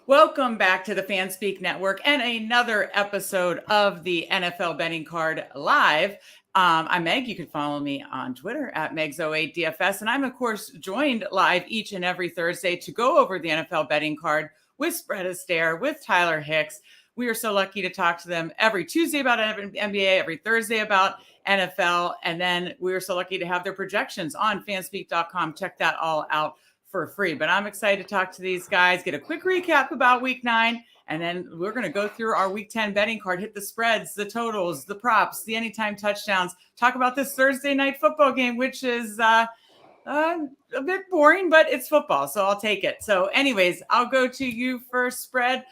Welcome back to the FanSpeak Network and another episode of the NFL Betting Card Live. I'm Meg. You can follow me on Twitter at Megs08DFS. And I'm, of course, joined live each and every Thursday to go over the NFL Betting Card with Spread Astaire, with Tyler Hicks. We are so lucky to talk to them every Tuesday about NBA, every Thursday about NFL. And then we are so lucky to have their projections on fanspeak.com. Check that all out for free. But I'm excited to talk to these guys, get a quick recap about week 9, and then we're going to go through our week 10 betting card, hit the spreads, the totals, the props, the anytime touchdowns, talk about this Thursday night football game, which is a bit boring, but it's football, so I'll take it. So anyways, I'll go to you first, Spread.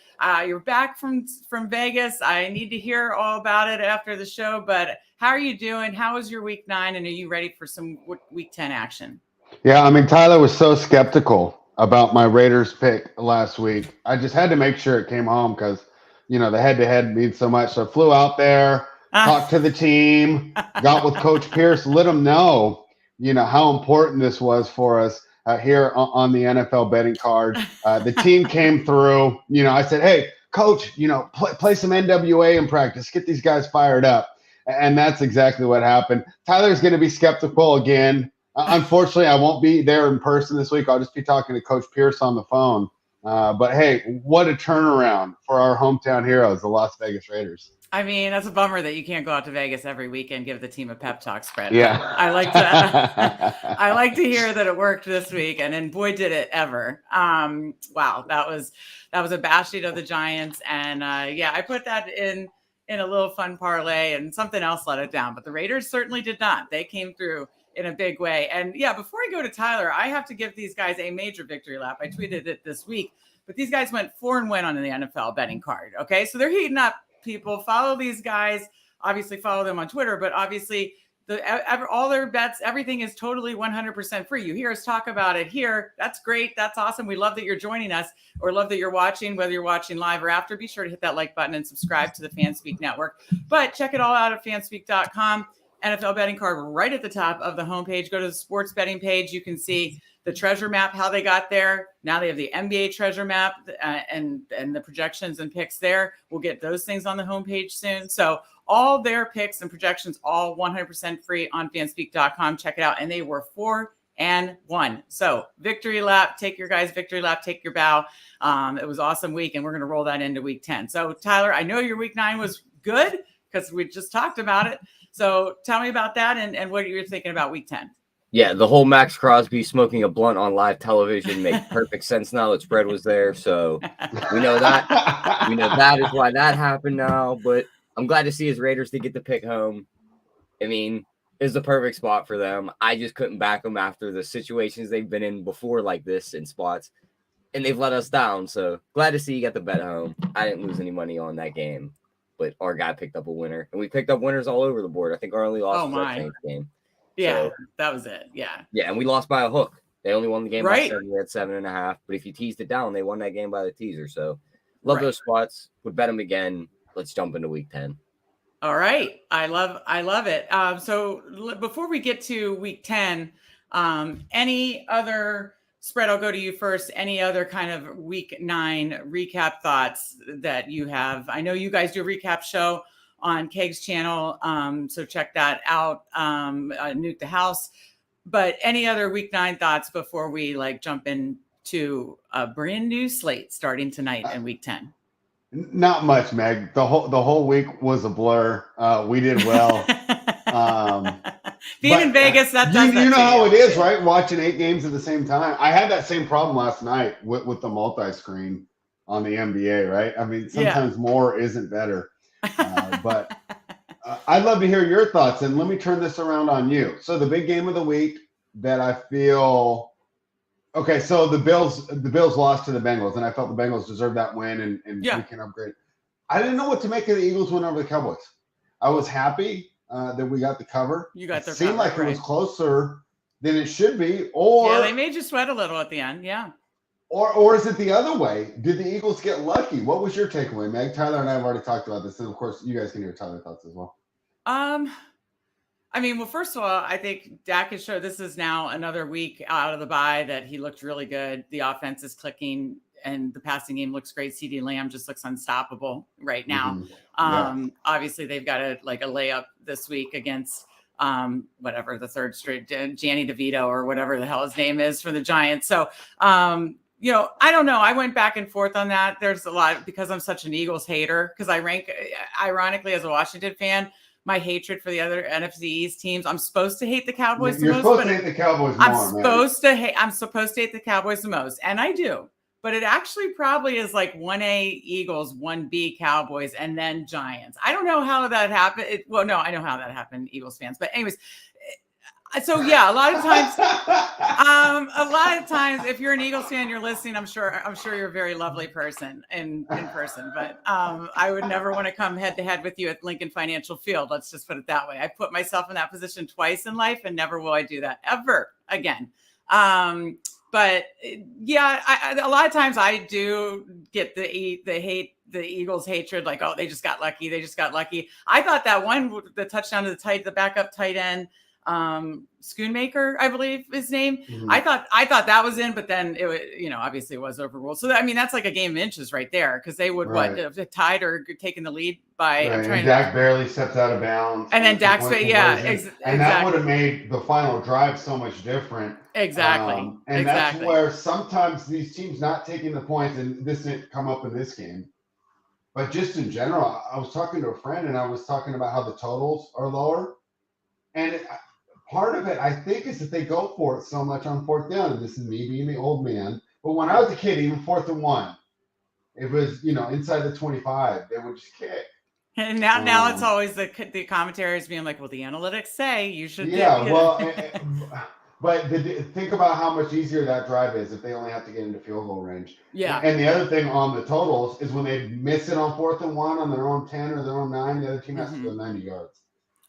You're back from Vegas. I need to hear all about it after the show, but how are you doing? How was your week 9, and are you ready for some week 10 action? Yeah, I mean, Tyler was so skeptical about my Raiders pick last week. I just had to make sure it came home because, the head-to-head means so much. So I flew out there, talked to the team, got with Coach Pierce, let him know, how important this was for us here on the NFL betting card. The team came through. I said, hey, Coach, play some NWA in practice. Get these guys fired up. And that's exactly what happened. Tyler's going to be skeptical again. Unfortunately, I won't be there in person this week. I'll just be talking to Coach Pierce on the phone. But hey, what a turnaround for our hometown heroes, the Las Vegas Raiders. I mean, that's a bummer that you can't go out to Vegas every weekend, give the team a pep talk, Spread. Yeah. But I like to hear that it worked this week, and boy, did it ever. Wow, that was a bash sheet of the Giants, and I put that in a little fun parlay, and something else let it down. But the Raiders certainly did not. They came through in a big way. And before I go to Tyler, I have to give these guys a major victory lap. I tweeted it this week, but these guys went 4-1 on the NFL betting card. Okay. So they're heating up. People follow these guys, obviously follow them on Twitter, but obviously all their bets, everything is totally 100% free. You hear us talk about it here. That's great. That's awesome. We love that you're joining us, or love that you're watching, whether you're watching live or after. Be sure to hit that like button and subscribe to the FanSpeak Network, but check it all out at fanspeak.com. NFL betting card right at the top of the homepage. Go to the sports betting page. You can see the treasure map, how they got there. Now they have the NBA treasure map and the projections and picks there. We'll get those things on the homepage soon. So all their picks and projections, all 100% free on fanspeak.com. Check it out. And they were 4-1. So victory lap, take your guys' victory lap, take your bow. It was an awesome week, and we're going to roll that into week 10. So Tyler, I know your week 9 was good because we just talked about it. So tell me about that and what you're thinking about week 10. Yeah, the whole Max Crosby smoking a blunt on live television makes perfect sense now that Spread was there. So we know that. We know that is why that happened now. But I'm glad to see his Raiders to get the pick home. I mean, it's the perfect spot for them. I just couldn't back them after the situations they've been in before like this in spots. And they've let us down. So glad to see you got the bet home. I didn't lose any money on that game. But our guy picked up a winner, and we picked up winners all over the board. I think our only loss was that Saints game. Yeah, so, that was it. Yeah. Yeah, and we lost by a hook. They only won the game by 7. We had 7.5. But if you teased it down, they won that game by the teaser. So love those spots. Would bet them again. Let's jump into week 10. All right. I love it. So before we get to week 10, any other Spread, I'll go to you first. Any other kind of week 9 recap thoughts that you have? I know you guys do a recap show on Keg's channel, so check that out. Nuke the House. But any other week 9 thoughts before we jump into a brand new slate starting tonight in week 10? Not much, Meg. The whole week was a blur. We did well. Being in Vegas, that does you know how it is, right? Watching 8 games at the same time. I had that same problem last night with the multi-screen on the NBA, right? I mean, sometimes more isn't better. But I'd love to hear your thoughts, and let me turn this around on you. So the big game of the week that I feel – okay, so the Bills lost to the Bengals, and I felt the Bengals deserved that win and we can upgrade. I didn't know what to make of the Eagles win over the Cowboys. I was happy that we got the cover. You got their cover. It seemed like it was closer than it should be. Or they made you sweat a little at the end, Or is it the other way? Did the Eagles get lucky? What was your takeaway, Meg? Tyler and I have already talked about this, and of course, you guys can hear Tyler's thoughts as well. I mean, well, first of all, I think Dak has showed this is now another week out of the bye that he looked really good. The offense is clicking. and the passing game looks great. CeeDee Lamb just looks unstoppable right now. Obviously they've got a layup this week against whatever the third straight Gianni DeVito or whatever the hell his name is for the Giants. So, you know, I don't know. I went back and forth on that. There's a lot because I'm such an Eagles hater because I rank, ironically, as a Washington fan, my hatred for the other NFC East teams. I'm supposed to hate the Cowboys the most. You're supposed to hate the Cowboys more. I'm supposed to hate the Cowboys the most, and I do. But it actually probably is like 1A Eagles, 1B Cowboys, and then Giants. I don't know how that happened. No, I know how that happened, Eagles fans. But anyways, so yeah, a lot of times, if you're an Eagles fan, you're listening. I'm sure you're a very lovely person in person. But I would never want to come head to head with you at Lincoln Financial Field. Let's just put it that way. I put myself in that position twice in life, and never will I do that ever again. But yeah, a lot of times I do get the Eagles hatred, like, oh, they just got lucky. I thought that the touchdown to the backup tight end, Schoonmaker, I believe his name. Mm-hmm. I thought that was in, but then it, obviously it was overruled. So I mean, that's like a game of inches right there, because they would have tied or taken the lead by. Right. And Dak barely steps out of bounds, and then Dak's and that would have made the final drive so much different. Exactly. That's where sometimes these teams not taking the points, and this didn't come up in this game, but just in general, I was talking to a friend and I was talking about how the totals are lower, and part of it, I think, is that they go for it so much on fourth down. And this is me being the old man. But when I was a kid, even 4th and 1, it was, inside the 25, they would just kick. And now it's always the commentaries being like, well, the analytics say you should. Yeah, but think about how much easier that drive is if they only have to get into field goal range. Yeah. And the other thing on the totals is when they miss it on 4th and 1 on their own 10 or their own 9, the other team has to go 90 yards.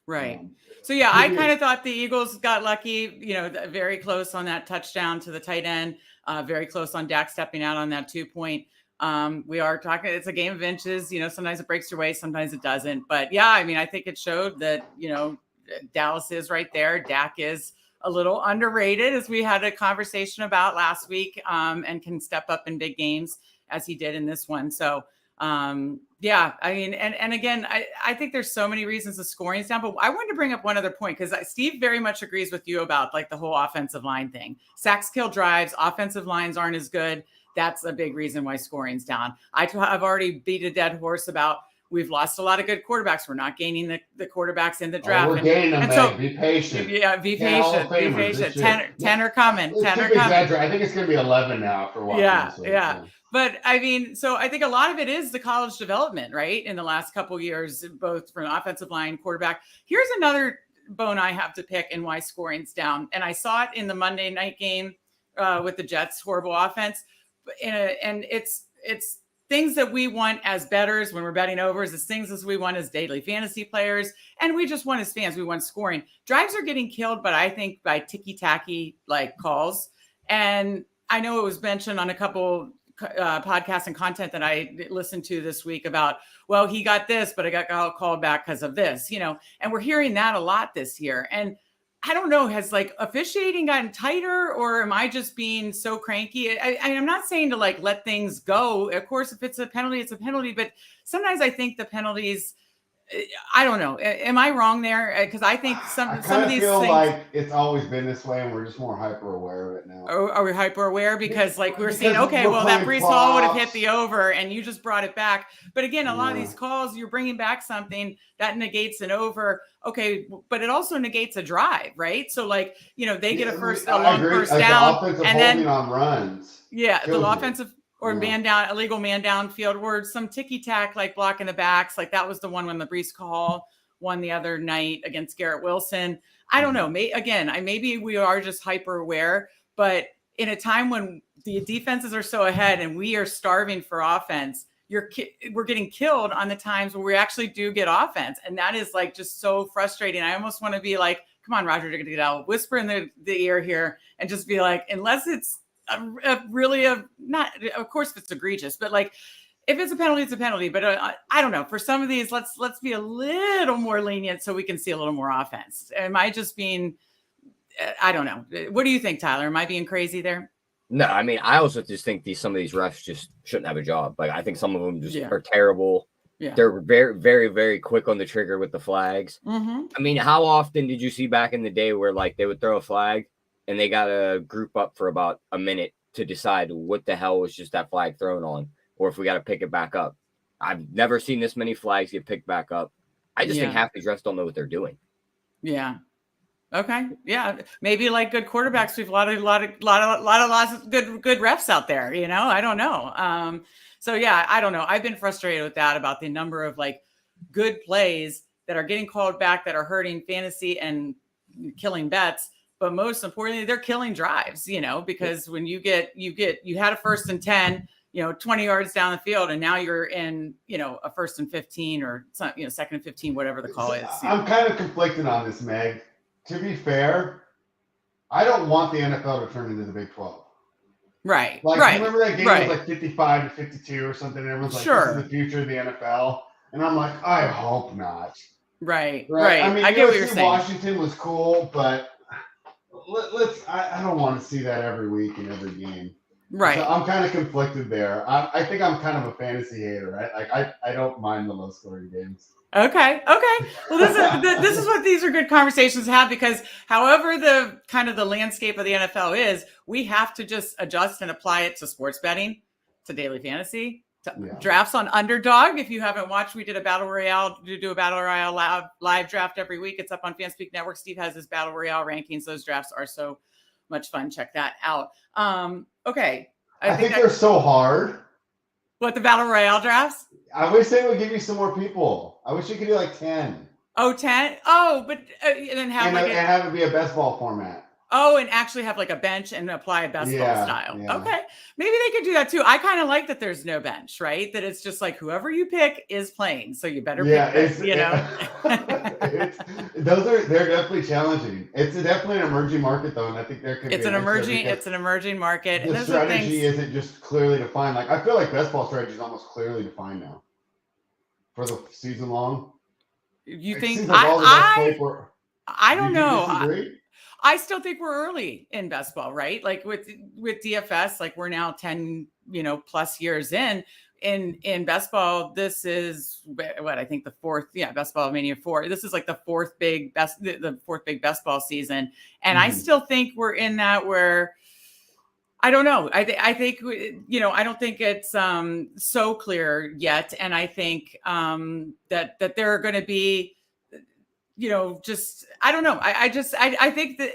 Right. So, yeah, I kind of thought the Eagles got lucky, very close on that touchdown to the tight end, very close on Dak stepping out on that 2-point. We are talking, it's a game of inches, sometimes it breaks your way, sometimes it doesn't. But yeah, I mean, I think it showed that, Dallas is right there. Dak is a little underrated, as we had a conversation about last week, and can step up in big games as he did in this one. So, yeah, I mean, and again, I think there's so many reasons the scoring's down, but I wanted to bring up one other point, because Steve very much agrees with you about like the whole offensive line thing. Sacks kill drives, offensive lines aren't as good. That's a big reason why scoring's down. I've already beat a dead horse about we've lost a lot of good quarterbacks. We're not gaining the quarterbacks in the draft. We're gaining them, so, be patient. Yeah, be patient. 10 are coming. 10 are coming. I think it's going to be 11 now after watching. Yeah. But I mean, so I think a lot of it is the college development, right? In the last couple of years, both from offensive line, quarterback. Here's another bone I have to pick and why scoring's down. And I saw it in the Monday night game with the Jets' horrible offense. And it's things that we want as bettors when we're betting overs. It's things as we want as daily fantasy players. And we just want as fans, we want scoring. Drives are getting killed, but I think by ticky-tacky like calls. And I know it was mentioned on a couple podcasts and content that I listened to this week about, well, he got this, but I got called back because of this, and we're hearing that a lot this year. And I don't know, has like officiating gotten tighter, or am I just being so cranky? I'm not saying to like let things go. Of course, if it's a penalty, it's a penalty. But sometimes I think the penalties, I don't know. Am I wrong there? Because I think some of these feel things, like it's always been this way, and we're just more hyper aware of it now. Are we hyper aware? Because like we're saying, okay, well, that Breece Hall would have hit the over, and you just brought it back. But again, a lot of these calls, you're bringing back something that negates an over. Okay, but it also negates a drive, right? So like, they get a long first down, and then on runs. Yeah, the offensive. Or illegal man downfield, or some ticky-tack, like blocking the backs. Like that was the one when the Breece Hall won the other night against Garrett Wilson. I don't know. Maybe we are just hyper aware, but in a time when the defenses are so ahead and we are starving for offense, we're getting killed on the times where we actually do get offense. And that is like just so frustrating. I almost want to be like, come on, Roger, to get out, whisper in the ear here and just be like, unless it's not, of course, if it's egregious, but like if it's a penalty, it's a penalty. But I don't know. For some of these, let's be a little more lenient so we can see a little more offense. Am I just being? I don't know. What do you think, Tyler? Am I being crazy there? No, I mean, I also just think some of these refs just shouldn't have a job. Like, I think some of them just Yeah. are terrible. Yeah. They're very, very, very quick on the trigger with the flags. Mm-hmm. I mean, how often did you see back in the day where like they would throw a flag and they got to group up for about a minute to decide what the hell was just that flag thrown on, or if we got to pick it back up? I've never seen this many flags get picked back up. I just think half these refs don't know what they're doing. Yeah. Okay. Yeah. Maybe like good quarterbacks. We've lots of good refs out there, you know, I don't know. So yeah, I don't know. I've been frustrated with that about the number of like good plays that are getting called back that are hurting fantasy and killing bets. But most importantly, they're killing drives, you know, because when you had a 1st and 10, you know, 20 yards down the field, and now you're in, you know, a 1st and 15 or, you know, 2nd and 15, whatever the call is. I'm kind of conflicted on this, Meg. To be fair, I don't want the NFL to turn into the Big 12. Right. Like, right. You remember that game right. was like 55 to 52 or something? And everyone's like, Sure. this is the future of the NFL. And I'm like, I hope not. Right. I mean, I get what you're saying. Washington was cool, but I don't want to see that every week in every game. Right. So I'm kind of conflicted there. I think I'm kind of a fantasy hater, right? Like, I don't mind the low scoring games. Okay. Well, this is what these are good conversations to have, because however the kind of the landscape of the NFL is, we have to just adjust and apply it to sports betting, to daily fantasy, to drafts on Underdog. If you haven't watched, we did a battle royale. We do a battle royale live draft every week. It's up on FanSpeak Network. Steve has his battle royale rankings. Those drafts are so much fun. Check that out. Okay. I think they're so hard. What, the battle royale drafts? I wish they would give you some more people. I wish you could do like 10. Oh, 10? Oh, but then have and have it be a best ball format. Oh, and actually have like a bench and apply a best ball style. Yeah. Okay. Maybe they could do that too. I kind of like that there's no bench, right? That it's just like whoever you pick is playing. So you better pick this, you know? They're definitely challenging. It's definitely an emerging market though. And I think it's an emerging market. The strategy isn't just clearly defined. Like, I feel like best ball strategy is almost clearly defined now for the season long. You think I don't know. I still think we're early in best ball, right? Like with DFS, like we're now 10, you know, plus years in best ball. This is what I think the fourth, best ball mania 4. This is like the fourth big best ball season. And I still think we're in that where, I don't know. I think, you know, I don't think it's so clear yet. And I think that there are going to be, you know, just, I don't know. I think that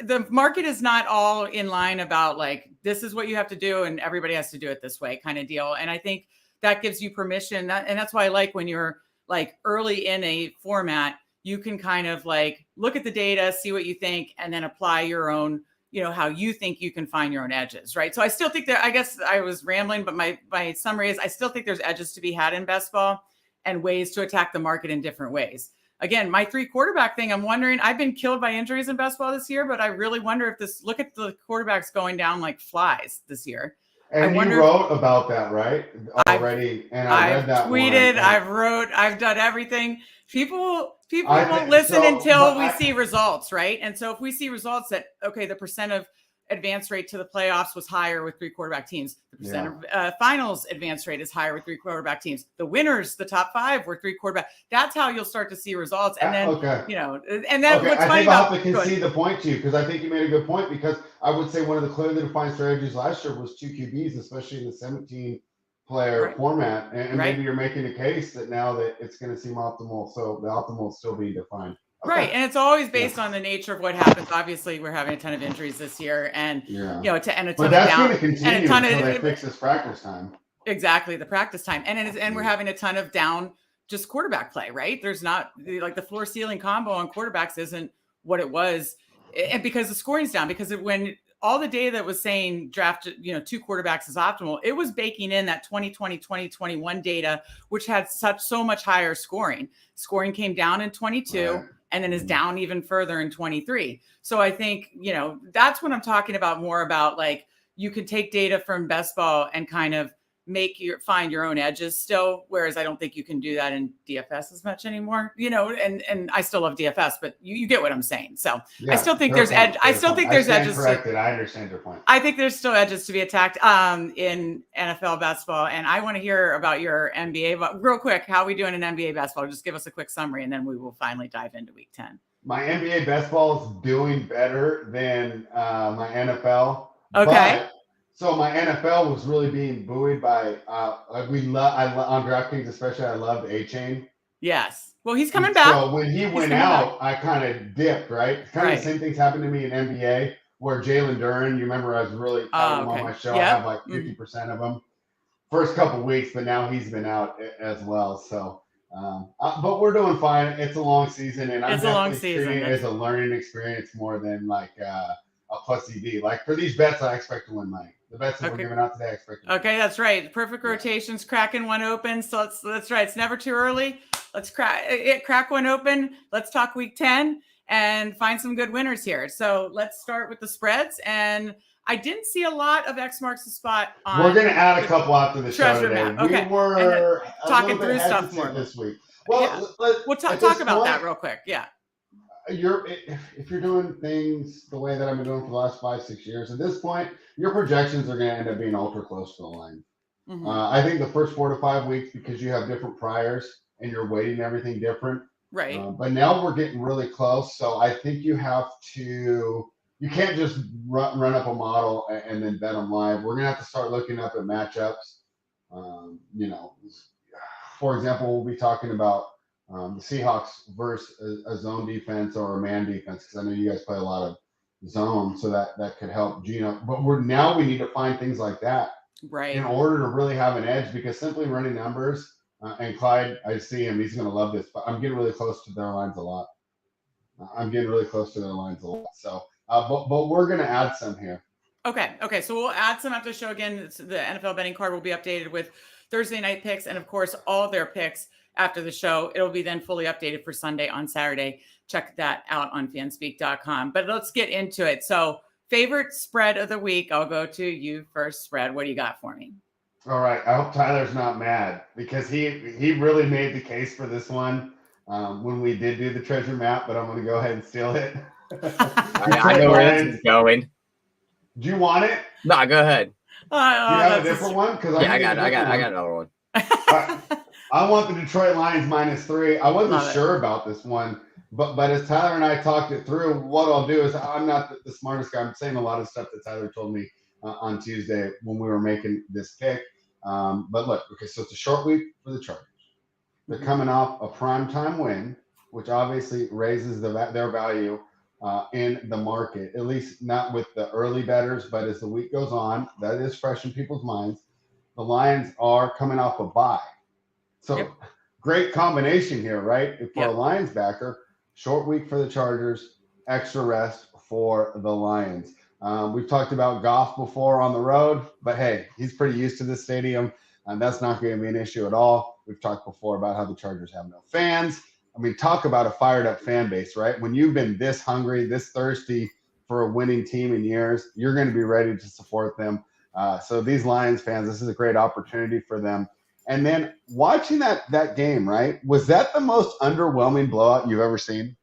the market is not all in line about like, this is what you have to do and everybody has to do it this way kind of deal. And I think that gives you permission. And that's why I like when you're like early in a format, you can kind of like look at the data, see what you think, and then apply your own, you know, how you think you can find your own edges, right? So I still think that, I guess I was rambling, but my summary is I still think there's edges to be had in best ball and ways to attack the market in different ways. Again, my 3 quarterback thing, I'm wondering, I've been killed by injuries in best ball this year, but I really wonder if look at the quarterbacks going down like flies this year. And you wrote about that, right? Already. I've tweeted, I've done everything. People won't listen until we see results, right? And so if we see results that, okay, the percent of advance rate to the playoffs was higher with 3 quarterback teams. The percent of finals advance rate is higher with 3 quarterback teams. The winners, the top 5 were 3 quarterback. That's how you'll start to see results. And then, you know, and then what's funny about— I think I'll have to concede the point to you, because I think you made a good point, because I would say one of the clearly defined strategies last year was 2 QBs, especially in the 17 player format. And maybe you're making a case that now that it's going to seem optimal. So the optimal will still be defined. Okay. Right. And it's always based on the nature of what happens. Obviously, we're having a ton of injuries this year, and you know, a ton of that's going to continue until they fix this practice time. Exactly, the practice time. And we're having a ton of down just quarterback play, right? There's not like the floor ceiling combo on quarterbacks isn't what it was. And because the scoring's down, because when all the data that was saying draft, you know, 2 quarterbacks is optimal, it was baking in that 2020, 2021 data, which had so much higher scoring. Scoring came down in 22. And then is down even further in 23. So I think, you know, that's what I'm talking about more about, like, you can take data from best ball and kind of find your own edges still, whereas I don't think you can do that in DFS as much anymore, and I still love DFS, but you get what I'm saying. So Yeah, I still think there's edge. I still think there's edges. Corrected. I understand your point. I think there's still edges to be attacked in NFL basketball. And I want to hear about your NBA, but real quick, how are we doing in NBA basketball? Just give us a quick summary and then we will finally dive into week 10. My NBA basketball is doing better than my NFL. Okay. So my NFL was really being buoyed by on DraftKings especially. I loved A-Chain. Yes. Well, he's coming back. So when he went out, I kind of dipped. Right. Kind of the same things happened to me in NBA where Jalen Duren. You remember I was really on my show. Yep. I have like 50% of them first couple weeks, but now he's been out as well. So. But we're doing fine. It's a long season, and I'm definitely treating it as a learning experience more than like a plus EV. Like for these bets, I expect to win money. The bets that we're giving out today, I expect to win. Okay, that's right. Perfect rotations, cracking one open. So that's right. It's never too early. Let's crack one open. Let's talk week 10 and find some good winners here. So let's start with the spreads. And I didn't see a lot of X marks the spot on. We're going to add a couple after the show today. Map. Okay. We were talking through stuff more this week. Well, we'll talk about that real quick. Yeah. If you're doing things the way that I've been doing for the last 5-6 years, at this point, your projections are going to end up being ultra close to the line. Mm-hmm. I think the first 4 to 5 weeks, because you have different priors and you're weighting everything different. Right. But now we're getting really close. So I think you can't just run up a model and then bet them live. We're going to have to start looking up at matchups. For example, we'll be talking about the Seahawks versus a zone defense or a man defense, because I know you guys play a lot of zone, so that could help Gino. But we need to find things like that in order to really have an edge, because simply running numbers, and Clyde, I see him, he's going to love this, but I'm getting really close to their lines a lot. So, but we're going to add some here. Okay. So we'll add some after the show. Again, the NFL betting card will be updated with Thursday night picks and, of course, all their picks after the show. It'll be then fully updated for Sunday on Saturday. Check that out on fanspeak.com. But let's get into it. So favorite spread of the week. I'll go to you first. Spread. What do you got for me? All right. I hope Tyler's not mad, because he really made the case for this one when we did do the treasure map, but I'm going to go ahead and steal it. I know where this is going. Do you want it? No, go ahead. You have a different one? I got another one. I want the Detroit Lions -3. I wasn't sure about this one, but as Tyler and I talked it through, what I'll do is, I'm not the smartest guy. I'm saying a lot of stuff that Tyler told me on Tuesday when we were making this pick. But look, so it's a short week for the Chargers. They're coming off a primetime win, which obviously raises their value in the market, at least not with the early bettors, but as the week goes on, that is fresh in people's minds. The Lions are coming off a bye. So great combination here, right? For a Lions backer, short week for the Chargers, extra rest for the Lions. We've talked about Goff before on the road, but hey, he's pretty used to this stadium, and that's not going to be an issue at all. We've talked before about how the Chargers have no fans. I mean, talk about a fired up fan base, right? When you've been this hungry, this thirsty for a winning team in years, you're going to be ready to support them. So these Lions fans, this is a great opportunity for them. And then watching that game, right? Was that the most underwhelming blowout you've ever seen?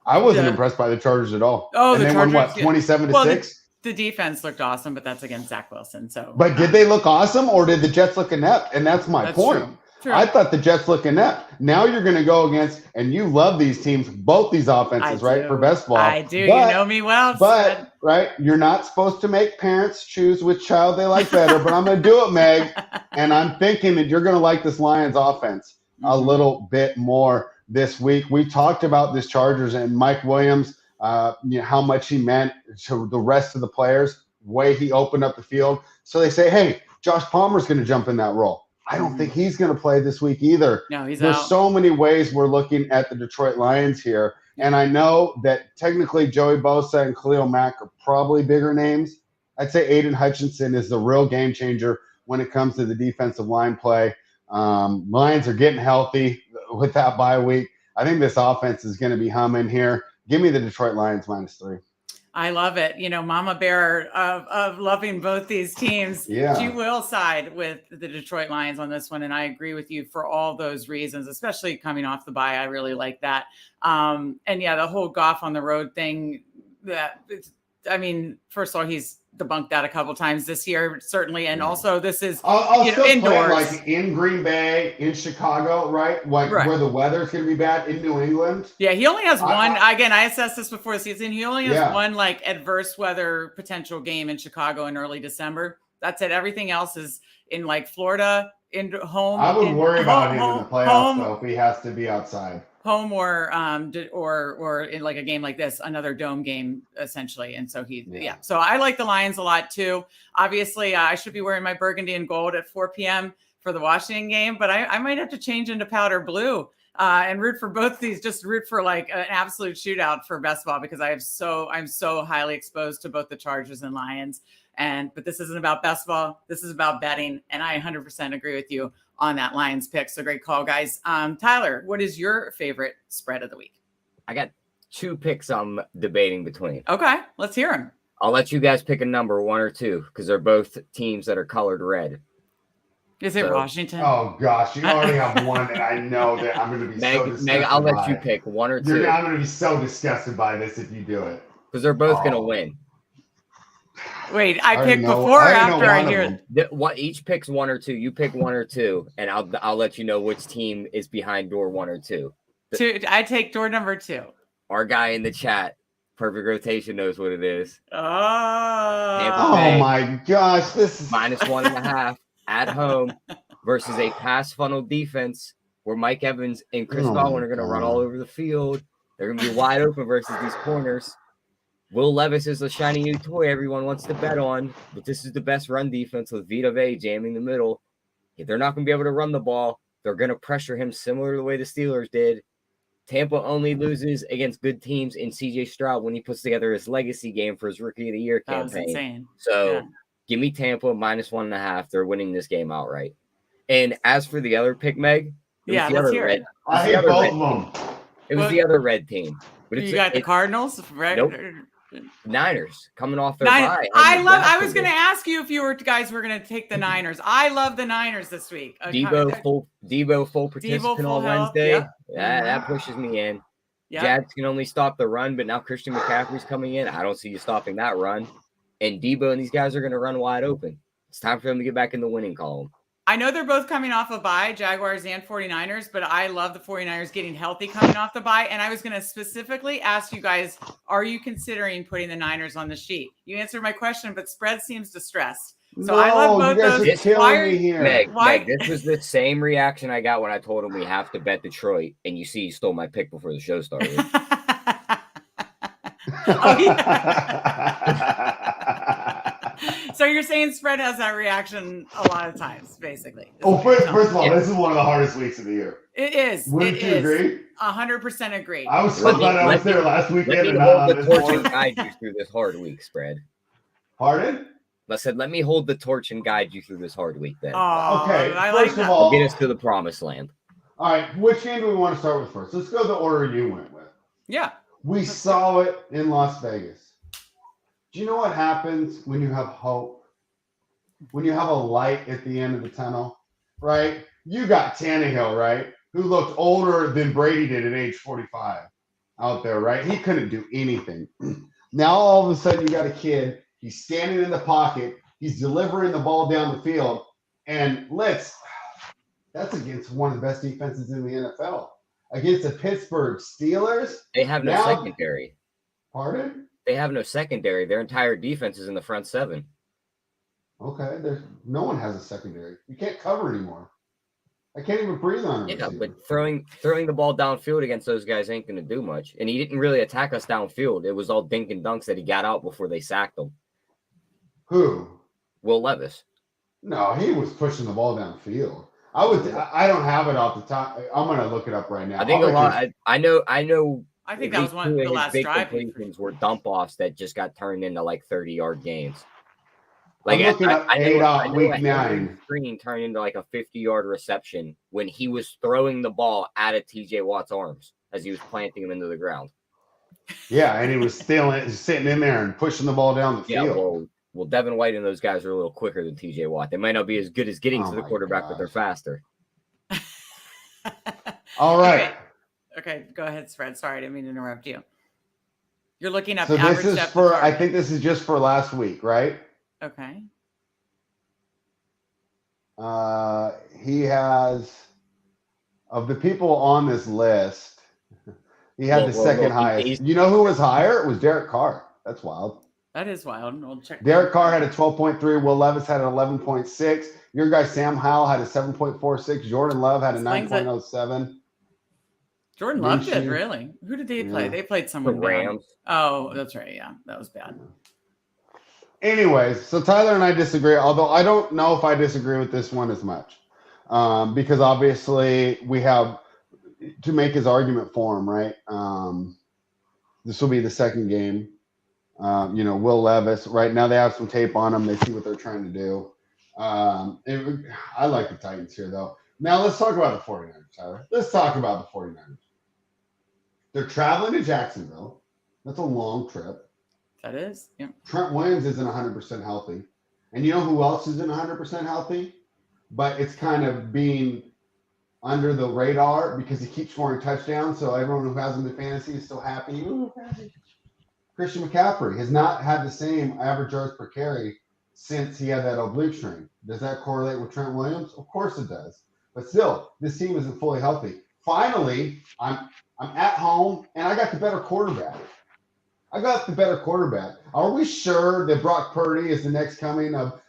I wasn't impressed by the Chargers at all. Oh, and they won what, 27-6? The defense looked awesome, but that's against Zach Wilson. So, but did they look awesome, or did the Jets look inept? And that's my point. True. I thought the Jets look inept. Now you're going to go against, and you love these teams, both these offenses, right, for best ball. I do. You know me well. But, right, you're not supposed to make parents choose which child they like better, but I'm going to do it, Meg. And I'm thinking that you're going to like this Lions offense a little bit more this week. We talked about this Chargers and Mike Williams, how much he meant to the rest of the players, way he opened up the field. So they say, hey, Josh Palmer's going to jump in that role. I don't think he's going to play this week either. No, he's There's out. So many ways we're looking at the Detroit Lions here. And I know that technically Joey Bosa and Khalil Mack are probably bigger names. I'd say Aiden Hutchinson is the real game changer when it comes to the defensive line play. Lions are getting healthy with that bye week. I think this offense is going to be humming here. Give me the Detroit Lions -3. I love it. Mama Bear of loving both these teams. Yeah. She will side with the Detroit Lions on this one. And I agree with you for all those reasons, especially coming off the bye. I really like that. And yeah, the whole Goff on the road thing first of all, he's debunked that a couple times this year, certainly. And also this is I'll still indoors. play like in Green Bay, in Chicago, right? Like Right. where the weather's going to be bad, in New England. Yeah, he only has one. Again, I assessed this before the season. He only has one like adverse weather potential game in Chicago in early December. That's it. Everything else is in like Florida, in home. I would worry about him in the playoffs though if he has to be outside. Home or in like a game like this, another dome game essentially. And so So I like the Lions a lot too. Obviously, I should be wearing my burgundy and gold at 4 p.m. for the Washington game, but I might have to change into powder blue and root for both these. Just root for like an absolute shootout for best ball because I'm so highly exposed to both the Chargers and Lions. But this isn't about best ball. This is about betting, and I 100% agree with you on that Lions pick. So great call, guys. Tyler, what is your favorite spread of the week? I got 2 picks I'm debating between. Okay, let's hear them. I'll let you guys pick a number, 1 or 2, because they're both teams that are colored red. Is it Washington? Oh gosh, you already have one, and I know that I'm going to be so disgusted. Meg, I'll let you pick 1 or 2. I'm going to be so disgusted by this if you do it. Because they're both going to win. Wait, I pick before or after I hear each picks 1 or 2. You pick 1 or 2, and I'll let you know which team is behind door 1 or 2. I take door number 2. Our guy in the chat, Perfect Rotation, knows what it is. Oh my gosh, this is -1.5 at home versus a pass funnel defense where Mike Evans and Chris Godwin are going to run all over the field. They're going to be wide open versus these corners. Will Levis is the shiny new toy everyone wants to bet on, but this is the best run defense with Vita Vea jamming the middle. If they're not going to be able to run the ball, they're going to pressure him similar to the way the Steelers did. Tampa only loses against good teams in C.J. Stroud when he puts together his legacy game for his Rookie of the Year campaign. That was insane. So give me Tampa -1.5. They're winning this game outright. And as for the other pick, Meg, let's hear it. I hate both of them. It was the other red team. But you got the Cardinals, right? Nope. Niners coming off their bye. I was going to ask you if you guys were going to take the Niners. I love the Niners this week. Debo full participant on Wednesday. Yep. Yeah, that pushes me in. Yep. Jags can only stop the run, but now Christian McCaffrey's coming in. I don't see you stopping that run. And Debo and these guys are going to run wide open. It's time for them to get back in the winning column. I know they're both coming off a bye, Jaguars and 49ers, but I love the 49ers getting healthy coming off the bye. And I was going to specifically ask you guys, are you considering putting the Niners on the sheet? You answered my question, but spread seems distressed. So I love both those. Are killing me here. Meg, this was the same reaction I got when I told him we have to bet Detroit. And you see, you stole my pick before the show started. So you're saying spread has that reaction a lot of times, basically. First of all, this is one of the hardest weeks of the year. It is. Wouldn't you agree? 100% agree. I was so glad I was there last weekend. Let me hold the torch and guide you through this hard week, spread. Pardon? I said, let me hold the torch and guide you through this hard week then. Oh, okay. First of all, get us to the promised land. All right. Which game do we want to start with first? Let's go the order you went with. Yeah. We saw it in Las Vegas. Do you know what happens when you have hope? When you have a light at the end of the tunnel, right? You got Tannehill, right? Who looked older than Brady did at age 45 out there, right? He couldn't do anything. Now all of a sudden you got a kid. He's standing in the pocket. He's delivering the ball down the field. And that's against one of the best defenses in the NFL. Against the Pittsburgh Steelers. They have no secondary. Pardon? They have no secondary. Their entire defense is in the front 7. Okay, no one has a secondary. You can't cover anymore. I can't even breathe on it. Yeah, but throwing the ball downfield against those guys ain't going to do much. And he didn't really attack us downfield. It was all dink and dunks that he got out before they sacked him. Who? Will Levis. No, he was pushing the ball downfield. I don't have it off the top. I'm going to look it up right now. I think I know. I think that was one of the last drive. Were dump offs that just got turned into like 30-yard games. Like I'm looking at week 9. Screen turned into like a 50-yard reception when he was throwing the ball out of TJ Watt's arms as he was planting him into the ground. Yeah, and he was sitting in there and pushing the ball down the field. Well, Devin White and those guys are a little quicker than TJ Watt. They might not be as good as getting to the quarterback, but they're faster. All right. Okay, go ahead, Spread. Sorry, I didn't mean to interrupt you. You're looking up so average this is depth for, of I think this is just for last week, right? Okay. He has, of the people on this list, he had the second highest. You know who was higher? It was Derek Carr. That's wild. That is wild. We'll check. Derek Carr had a 12.3. Will Levis had an 11.6. Your guy Sam Howell had a 7.46. Jordan Love had a 9.07. Jordan Love did, really? Who did they play? They played someone. The Rams. Oh, that's right. Yeah, that was bad. Anyways, so Tyler and I disagree, although I don't know if I disagree with this one as much. Because obviously we have to make his argument for him, right? This will be the second game. Will Levis, right now they have some tape on him. They see what they're trying to do. I like the Titans here, though. Now let's talk about the 49ers, Tyler. Let's talk about the 49ers. They're traveling to Jacksonville. That's a long trip. That is. Yeah. Trent Williams isn't 100% healthy. And you know who else isn't 100% healthy? But it's kind of being under the radar because he keeps scoring touchdowns. So everyone who has him in fantasy is still happy. Ooh, Christian McCaffrey has not had the same average yards per carry since he had that oblique strain. Does that correlate with Trent Williams? Of course it does. But still, this team isn't fully healthy. Finally, I'm at home, and I got the better quarterback. Are we sure that Brock Purdy is the next coming of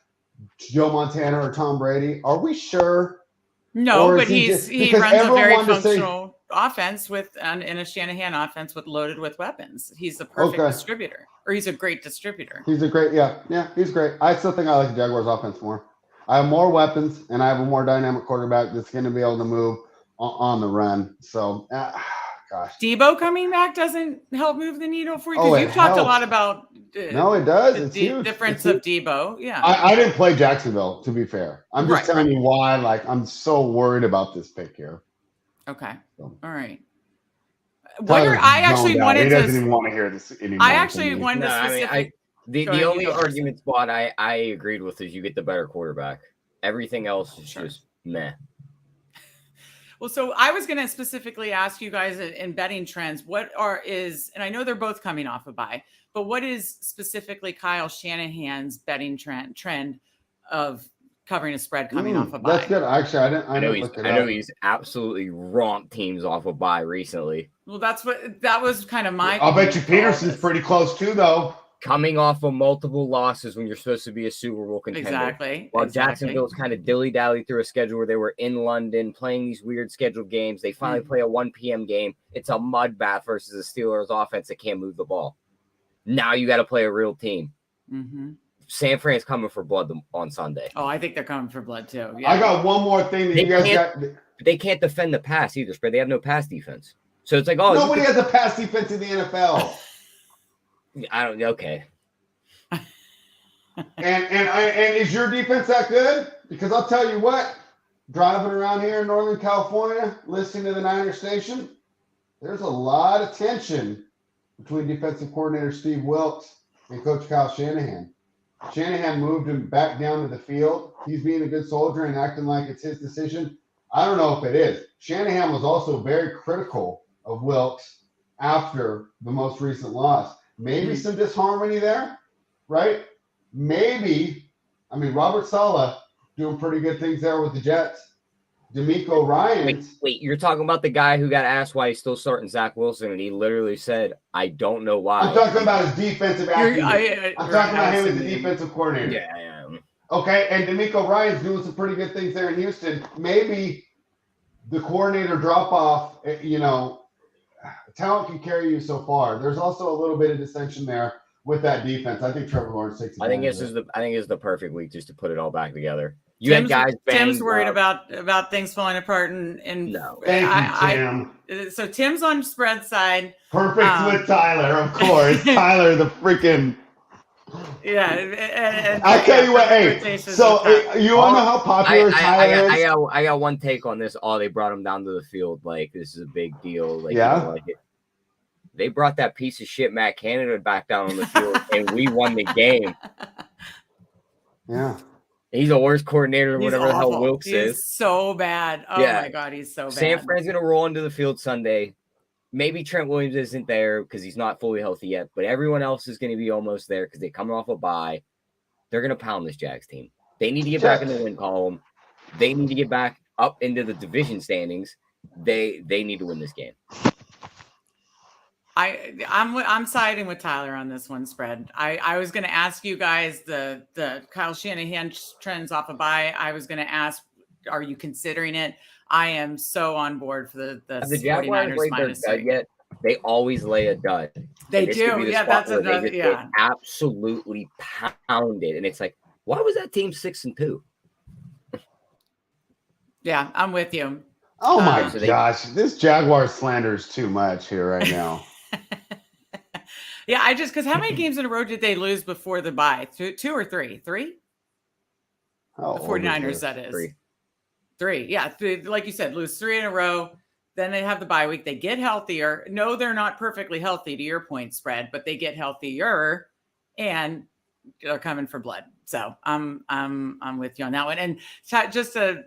Joe Montana or Tom Brady? Are we sure? No, but he runs a very functional offense in a Shanahan offense loaded with weapons. He's a perfect distributor, or he's a great distributor. He's he's great. I still think I like the Jaguars offense more. I have more weapons, and I have a more dynamic quarterback that's going to be able to move on the run. So, gosh. Debo coming back doesn't help move the needle for you? Because you've talked a lot about no, it does. It's huge. Difference of Debo. Yeah. I didn't play Jacksonville, to be fair. I'm just telling you why. I'm so worried about this pick here. Okay. So. All right. He doesn't even want to hear this anymore. I actually wanted to specific. The only argument spot I agreed with is you get the better quarterback. Everything else is just meh. Well, so I was going to specifically ask you guys in betting trends, and I know they're both coming off a bye, but what is specifically Kyle Shanahan's betting trend of covering a spread coming off a bye? That's good. Actually, I know he's absolutely romped teams off a bye recently. Well, that was kind of my. I'll bet you Peterson's pretty close too, though. Coming off of multiple losses when you're supposed to be a Super Bowl contender. Exactly. While Jacksonville's kind of dilly-dally through a schedule where they were in London playing these weird scheduled games. They finally play a 1 p.m. game. It's a mud bath versus the Steelers offense that can't move the ball. Now you got to play a real team. Mm-hmm. San Fran's coming for blood on Sunday. Oh, I think they're coming for blood too. Yeah. I got one more thing that you guys got. They can't defend the pass either, but they have no pass defense. So it's like, nobody has a pass defense in the NFL. Okay. And is your defense that good? Because I'll tell you what, driving around here in Northern California, listening to the Niner station, there's a lot of tension between defensive coordinator Steve Wilks and Coach Kyle Shanahan. Shanahan moved him back down to the field. He's being a good soldier and acting like it's his decision. I don't know if it is. Shanahan was also very critical of Wilks after the most recent loss. Maybe some disharmony there, right? Maybe. Robert Saleh doing pretty good things there with the Jets. DeMeco Ryans. Wait, you're talking about the guy who got asked why he's still starting Zach Wilson, and he literally said, I don't know why. I'm talking about his defensive acumen. I'm talking about him as the defensive coordinator. Yeah, I am. Okay, and DeMeco Ryans doing some pretty good things there in Houston. Maybe the coordinator drop-off, talent can carry you so far. There's also a little bit of dissension there with that defense. I think Trevor Lawrence takes it. I think this is the perfect week just to put it all back together. Tim's worried about things falling apart, and no. Thank you, Tim. So Tim's on spread side. Perfect with Tyler, of course. Tyler, the freaking. Yeah, and I'll tell you what. Hey, so you want to know how popular Tyler is? I got one take on this. They brought him down to the field. Like, this is a big deal. Like, yeah. You don't like it. They brought that piece of shit Matt Canada back down on the field, and we won the game. Yeah. He's the worst coordinator than He's whatever the hell awful. Wilkes He is. is so bad. Oh Yeah. my God, he's so bad. San Fran's going to roll into the field Sunday. Maybe Trent Williams isn't there because he's not fully healthy yet, but everyone else is going to be almost there because they're coming off a bye. They're going to pound this Jags team. They need to get back in the win column. They need to get back up into the division standings. They need to win this game. I'm siding with Tyler on this one spread. I was going to ask you guys the Kyle Shanahan trends off a bye. I was going to ask, are you considering it? I am so on board for the Jaguars 49ers laid their minus dud 3. yet. They always lay a dud. They And this do. could be the Yeah, spot that's where they another. just Yeah, get absolutely pounded, and it's like, why was that team 6-2? yeah, I'm with you. Oh my So gosh, this Jaguar slander is too much here right now. Yeah, because how many games in a row did they lose before the bye? Two or three? Three? How The old is 49ers, this? that is. Three. Three. Yeah. Like you said, lose 3 in a row. Then they have the bye week. They get healthier. No, they're not perfectly healthy to your point spread, but they get healthier and they're coming for blood. So I'm with you on that one. And just to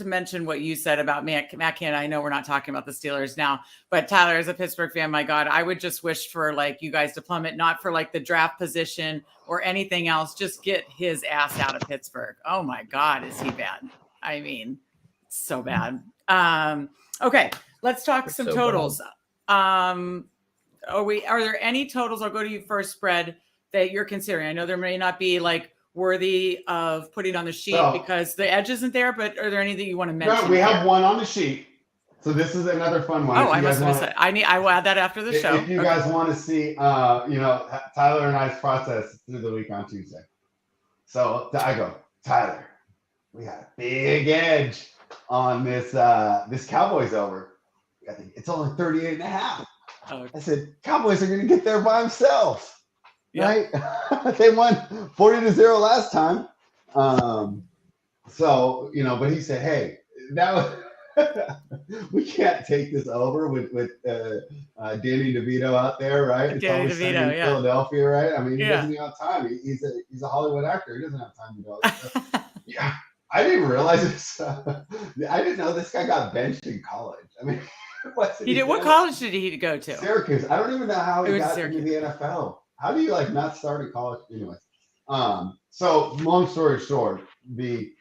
mention what you said about Matt Canada. I know we're not talking about the Steelers now, but Tyler, as a Pittsburgh fan, my God, I would just wish for like you guys to plummet, not for like the draft position or anything else. Just get his ass out of Pittsburgh. Oh my God, is he bad? I mean, so bad. Okay, let's talk some totals. Are there any totals? I'll go to you first, spread that you're considering. I know there may not be like worthy of putting on the sheet because the edge isn't there, but are there any that you want to mention? No, we have one on the sheet. So this is another fun one. Oh, I must have said. I will add that after the show. If you guys want to see, Tyler and I's process through the week on Tuesday. So I go, Tyler, we got a big edge on this Cowboys over. I think it's only 38.5. Oh. I said, Cowboys are going to get there by themselves. Yep. Right? They won 40-0 last time. But he said, hey, that was we can't take this over with Danny DeVito out there, right? It's Danny always DeVito, in Philadelphia, right? I mean, he Yeah. doesn't have time. He's a Hollywood actor. He doesn't have time to do all this stuff. Yeah, I didn't realize this. I didn't know this guy got benched in college. I mean, he did. What college did he go to? Syracuse. I don't even know how he got Syracuse. into the NFL. How do you not start at college? Anyways, so long story short, the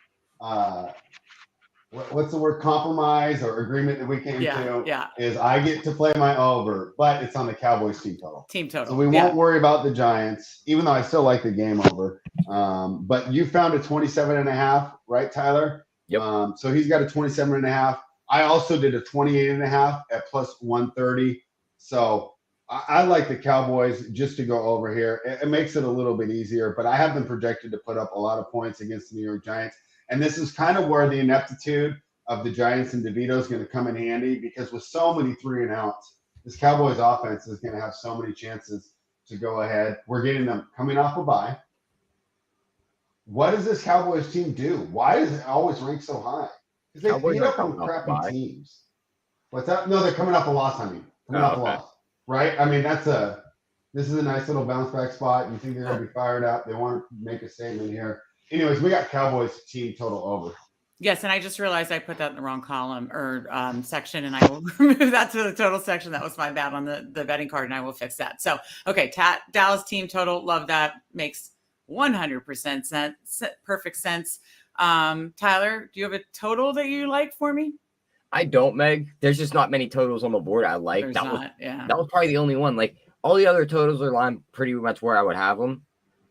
what's the word? Compromise or agreement that we came to is I get to play my over, but it's on the Cowboys team total. So we won't worry about the Giants, even though I still like the game over. But you found a 27.5, right, Tyler? Yep. So he's got a 27.5. I also did a 28.5 at plus 130. So I like the Cowboys just to go over here. It makes it a little bit easier, but I have them projected to put up a lot of points against the New York Giants. And this is kind of where the ineptitude of the Giants and DeVito is going to come in handy, because with so many 3-and-outs, this Cowboys offense is going to have so many chances to go ahead. We're getting them coming off a bye. What does this Cowboys team do? Why does it always rank so high? Because they beat up on crappy teams. What's that? No, they're coming off a loss, coming off a loss. Right? I mean, this is a nice little bounce back spot. You think they're going to be fired up. They want to make a statement here. Anyways, we got Cowboys team total over. Yes, and I just realized I put that in the wrong column or section, and I will remove that to the total section. That was my bad on the betting card, and I will fix that. So, okay, Dallas team total, love that. Makes 100% sense, perfect sense. Tyler, do you have a total that you like for me? I don't, Meg. There's just not many totals on the board I like. That was probably the only one. Like, all the other totals are lined pretty much where I would have them.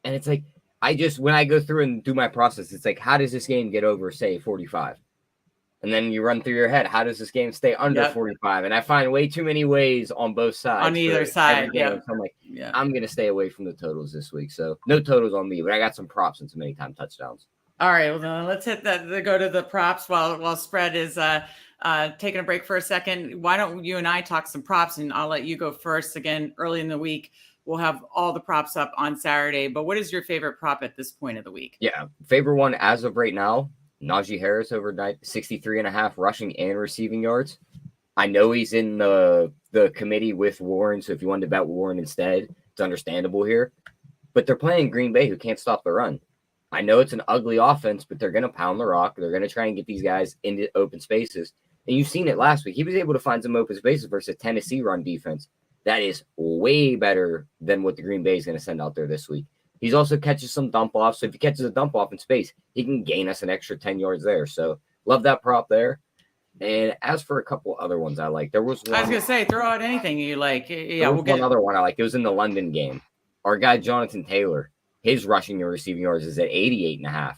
And it's like, when I go through and do my process, it's like, how does this game get over, say, 45? And then you run through your head, how does this game stay under 45? And I find way too many ways on both sides. On either side, So I'm like, I'm going to stay away from the totals this week. So no totals on me, but I got some props and some anytime touchdowns. All right, well, then let's hit go to the props while spread is taking a break for a second. Why don't you and I talk some props, and I'll let you go first. Again, early in the week, we'll have all the props up on Saturday. But what is your favorite prop at this point of the week? Yeah, favorite one as of right now, Najee Harris overnight, 63.5 rushing and receiving yards. I know he's in the the committee with Warren. So if you wanted to bet Warren instead, it's understandable here. But they're playing Green Bay, who can't stop the run. I know it's an ugly offense, but they're going to pound the rock. They're going to try and get these guys into open spaces. And you've seen it last week. He was able to find some open spaces versus Tennessee run defense. That is way better than what the Green Bay is going to send out there this week. He's also catches some dump offs. So if he catches a dump off in space, he can gain us an extra 10 yards there. So love that prop there. And as for a couple other ones I like, there was one. I was going to say, throw out anything you like. Yeah, we'll get another one I like. It was in the London game. Our guy, Jonathan Taylor, his rushing and receiving yards is at 88.5.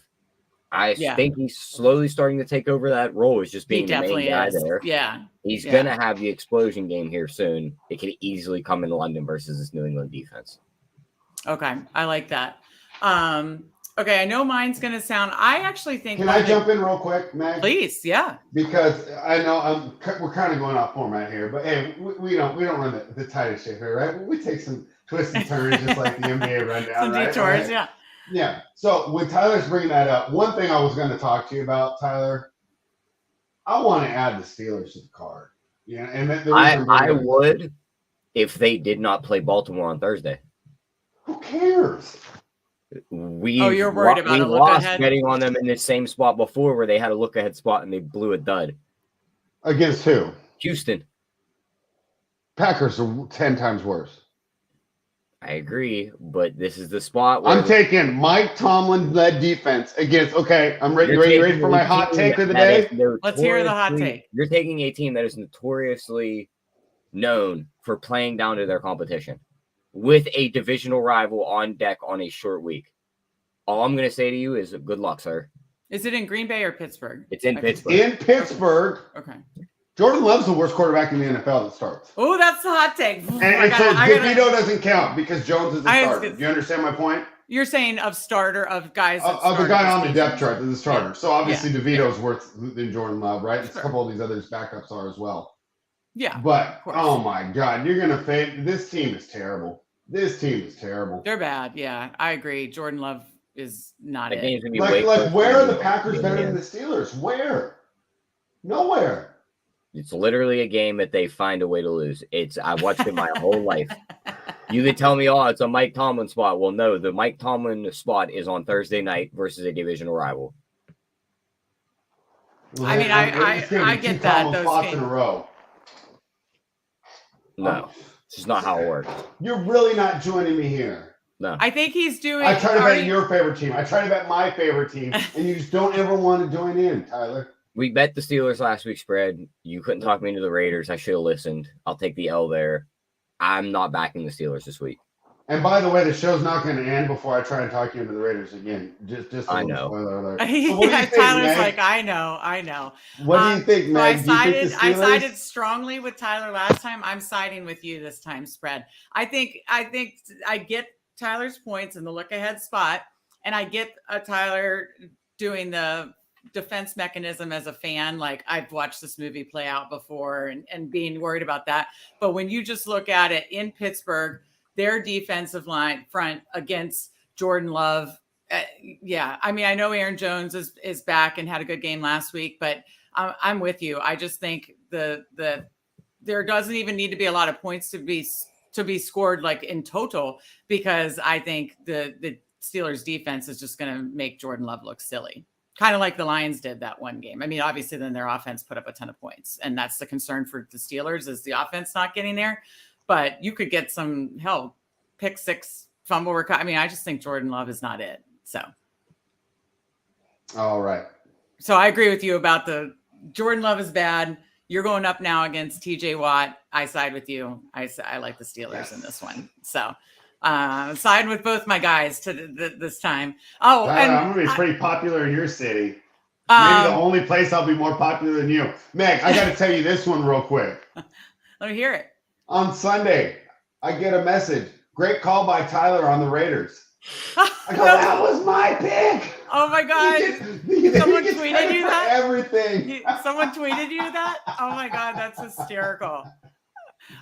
I think he's slowly starting to take over that role. Is just being the main guy there. Yeah. He's going to have the explosion game here soon. It could easily come in London versus this New England defense. Okay. I like that. Okay. I know mine's going to sound, I actually think. Can I jump in real quick, Meg? Please. Yeah. Because I know we're kind of going off format here, but hey, we don't run the tightest shit here, right? We take some twists and turns just like the NBA rundown, some right? detours, yeah. Yeah. So when Tyler's bringing that up, one thing I was going to talk to you about, Tyler, I want to add the Steelers to the card. Yeah, and I would if they did not play Baltimore on Thursday. Who cares? You're worried about a look lost ahead? Betting on them in the same spot before where they had a look ahead spot and they blew a dud. Against who? Houston. Packers are 10 times worse. I agree, but this is the spot where I'm taking Mike Tomlin-led defense against. Okay, I'm ready. You ready for my hot take of the day? Let's hear the hot take. You're taking a team that is notoriously known for playing down to their competition with a divisional rival on deck on a short week. All I'm going to say to you is good luck, sir. Is it in Green Bay or Pittsburgh? It's in Pittsburgh. In Pittsburgh. Okay. Jordan Love's the worst quarterback in the NFL that starts. Oh, that's the hot take. And so DeVito doesn't count because Jones is the starter. Do you understand my point? You're saying of starter, of guys. Of the guy on the depth chart that's the starter. Yeah. So obviously DeVito's worse than Jordan Love, right? Sure. A couple of these others backups are as well. Yeah. But, oh my God, you're going to fade. This team is terrible. This team is terrible. They're bad. Yeah, I agree. Jordan Love is not it. Like where are the Packers better than the Steelers? Where? Nowhere. It's literally a game that they find a way to lose. I watched it my whole life. You could tell me, it's a Mike Tomlin spot. Well, no, the Mike Tomlin spot is on Thursday night versus a divisional rival. Well, I mean, I get that. Those spots games in a row. No, it's just not how it works. You're really not joining me here. No, I think he's doing. I try to bet your favorite team. I try to bet my favorite team, and you just don't ever want to join in, Tyler. We bet the Steelers last week spread. You couldn't talk me into the Raiders. I should have listened. I'll take the L there. I'm not backing the Steelers this week. And by the way, the show's not going to end before I try and talk you into the Raiders again. Just I know. Spoiler alert. So Tyler's like, I know. What do you think, Meg? So I sided strongly with Tyler last time. I'm siding with you this time. Spread. I think I get Tyler's points in the look ahead spot, and I get Tyler doing the defense mechanism as a fan. Like, I've watched this movie play out before and being worried about that. But when you just look at it in Pittsburgh, their defensive line front against Jordan Love. I mean, I know Aaron Jones is back and had a good game last week, but I'm with you. I just think there doesn't even need to be a lot of points to be scored like in total, because I think the Steelers defense is just going to make Jordan Love look silly. Kind of like the Lions did that one game. I mean, obviously then their offense put up a ton of points, and that's the concern for the Steelers is the offense not getting there. But you could get some pick six, fumble recovery. I mean, I just think Jordan Love is not it. So. All right. So I agree with you about the Jordan Love is bad. You're going up now against TJ Watt. I side with you. I like the Steelers in this one. So. Side with both my guys this time. Oh, and I'm gonna be pretty popular in your city. Maybe the only place I'll be more popular than you. Meg, I got to tell you this one real quick. Let me hear it. On Sunday, I get a message. Great call by Tyler on the Raiders. I go, that was my pick. Oh my God! Someone tweeted you that. Everything. Someone tweeted you that. Oh my God, that's hysterical.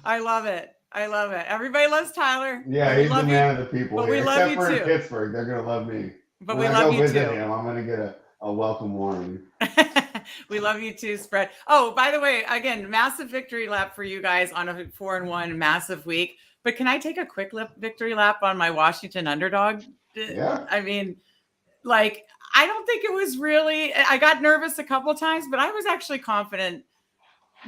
I love it. Everybody loves Tyler. Yeah, he's the man of the people. But here. we love you Except for too. in Pittsburgh, they're gonna love me. But when we I love go you visit too. him, I'm gonna get a welcome warning. We love you too, Spread. Oh, by the way, again, massive victory lap for you guys on a 4-1 massive week. But can I take a quick victory lap on my Washington underdog? Yeah. I mean, like, I don't think it was really, I got nervous a couple of times, but I was actually confident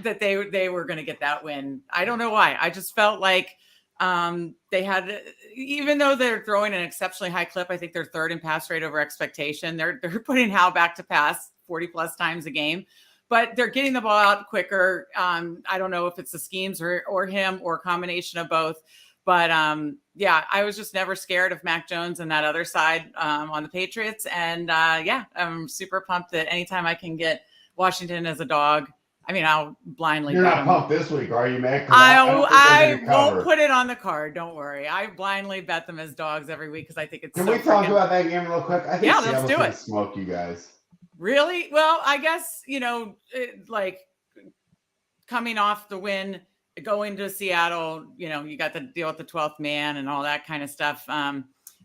that they were going to get that win. I don't know why. I just felt like they had, even though they're throwing an exceptionally high clip, I think they're third in pass rate over expectation. They're putting Howe back to pass 40 plus times a game, but they're getting the ball out quicker. I don't know if it's the schemes or him or a combination of both. But yeah, I was just never scared of Mac Jones and that other side on the Patriots. And yeah, I'm super pumped that anytime I can get Washington as a dog, I mean, I'll blindly. You're bet not them. pumped this week, are you, Mac? I won't put it on the card. Don't worry. I blindly bet them as dogs every week because I think it's. Can we talk about that game real quick? I think let's do it. Smoke you guys. Really? Well, I guess like coming off the win, going to Seattle. You got to deal with the 12th man and all that kind of stuff.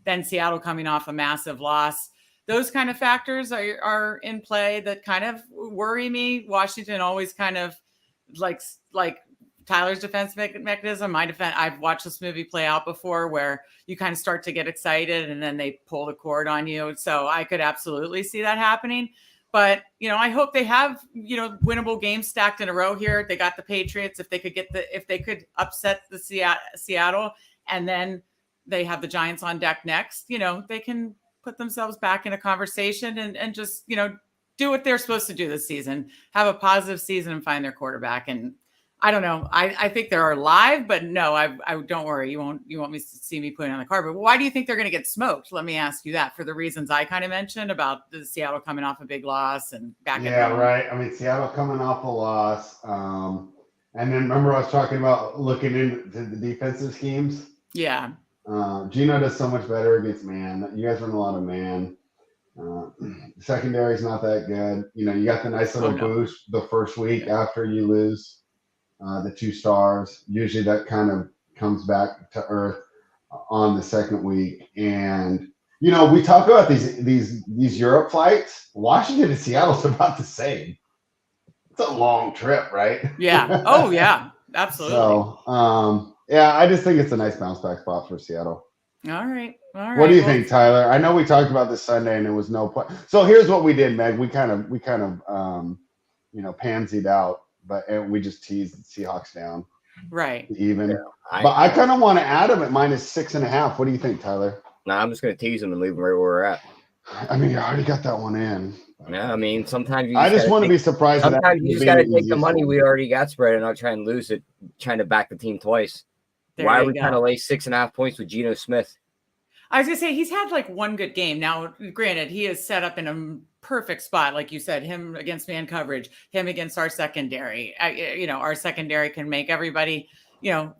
Then Seattle coming off a massive loss. Those kind of factors are in play that kind of worry me. Washington always kind of like Tyler's defense mechanism. My defense, I've watched this movie play out before where you kind of start to get excited and then they pull the cord on you. So I could absolutely see that happening. But, I hope they have, winnable games stacked in a row here. They got the Patriots. If they could upset the Seattle and then they have the Giants on deck next, they can put themselves back in a conversation and just, do what they're supposed to do this season, have a positive season and find their quarterback. And I don't know. I think they're live, but no, I don't worry. You won't me to see me put it on the card. But why do you think they're going to get smoked? Let me ask you that for the reasons I kind of mentioned about the Seattle coming off a big loss and back. Yeah, right. I mean, Seattle coming off a loss. And then remember I was talking about looking into the defensive schemes. Yeah. Gino does so much better against man. You guys run a lot of man. Secondary is not that good. You got the nice little boost the first week after you lose the 2 stars. Usually that kind of comes back to earth on the second week. And we talk about these Europe flights. Washington and Seattle's about the same. It's a long trip, right? Yeah. Oh yeah, absolutely. So yeah, I just think it's a nice bounce back spot for Seattle. All right. What do you think, Tyler? I know we talked about this Sunday and it was no point. So here's what we did, Meg. We kind of pansied out, and we just teased the Seahawks down. Right. Even. Yeah, but I kind of want to add them at -6.5. What do you think, Tyler? No, I'm just going to tease them and leave them right where we're at. I mean, you already got that one in. Yeah, I mean, sometimes I just want to be surprised. Sometimes you just got to take the money we already got spread and not try and lose it, trying to back the team twice. Why are we trying to lay 6.5 points with Geno Smith? I was going to say, he's had like one good game. Now, granted, he is set up in a perfect spot. Like you said, him against man coverage, him against our secondary. Our secondary can make everybody,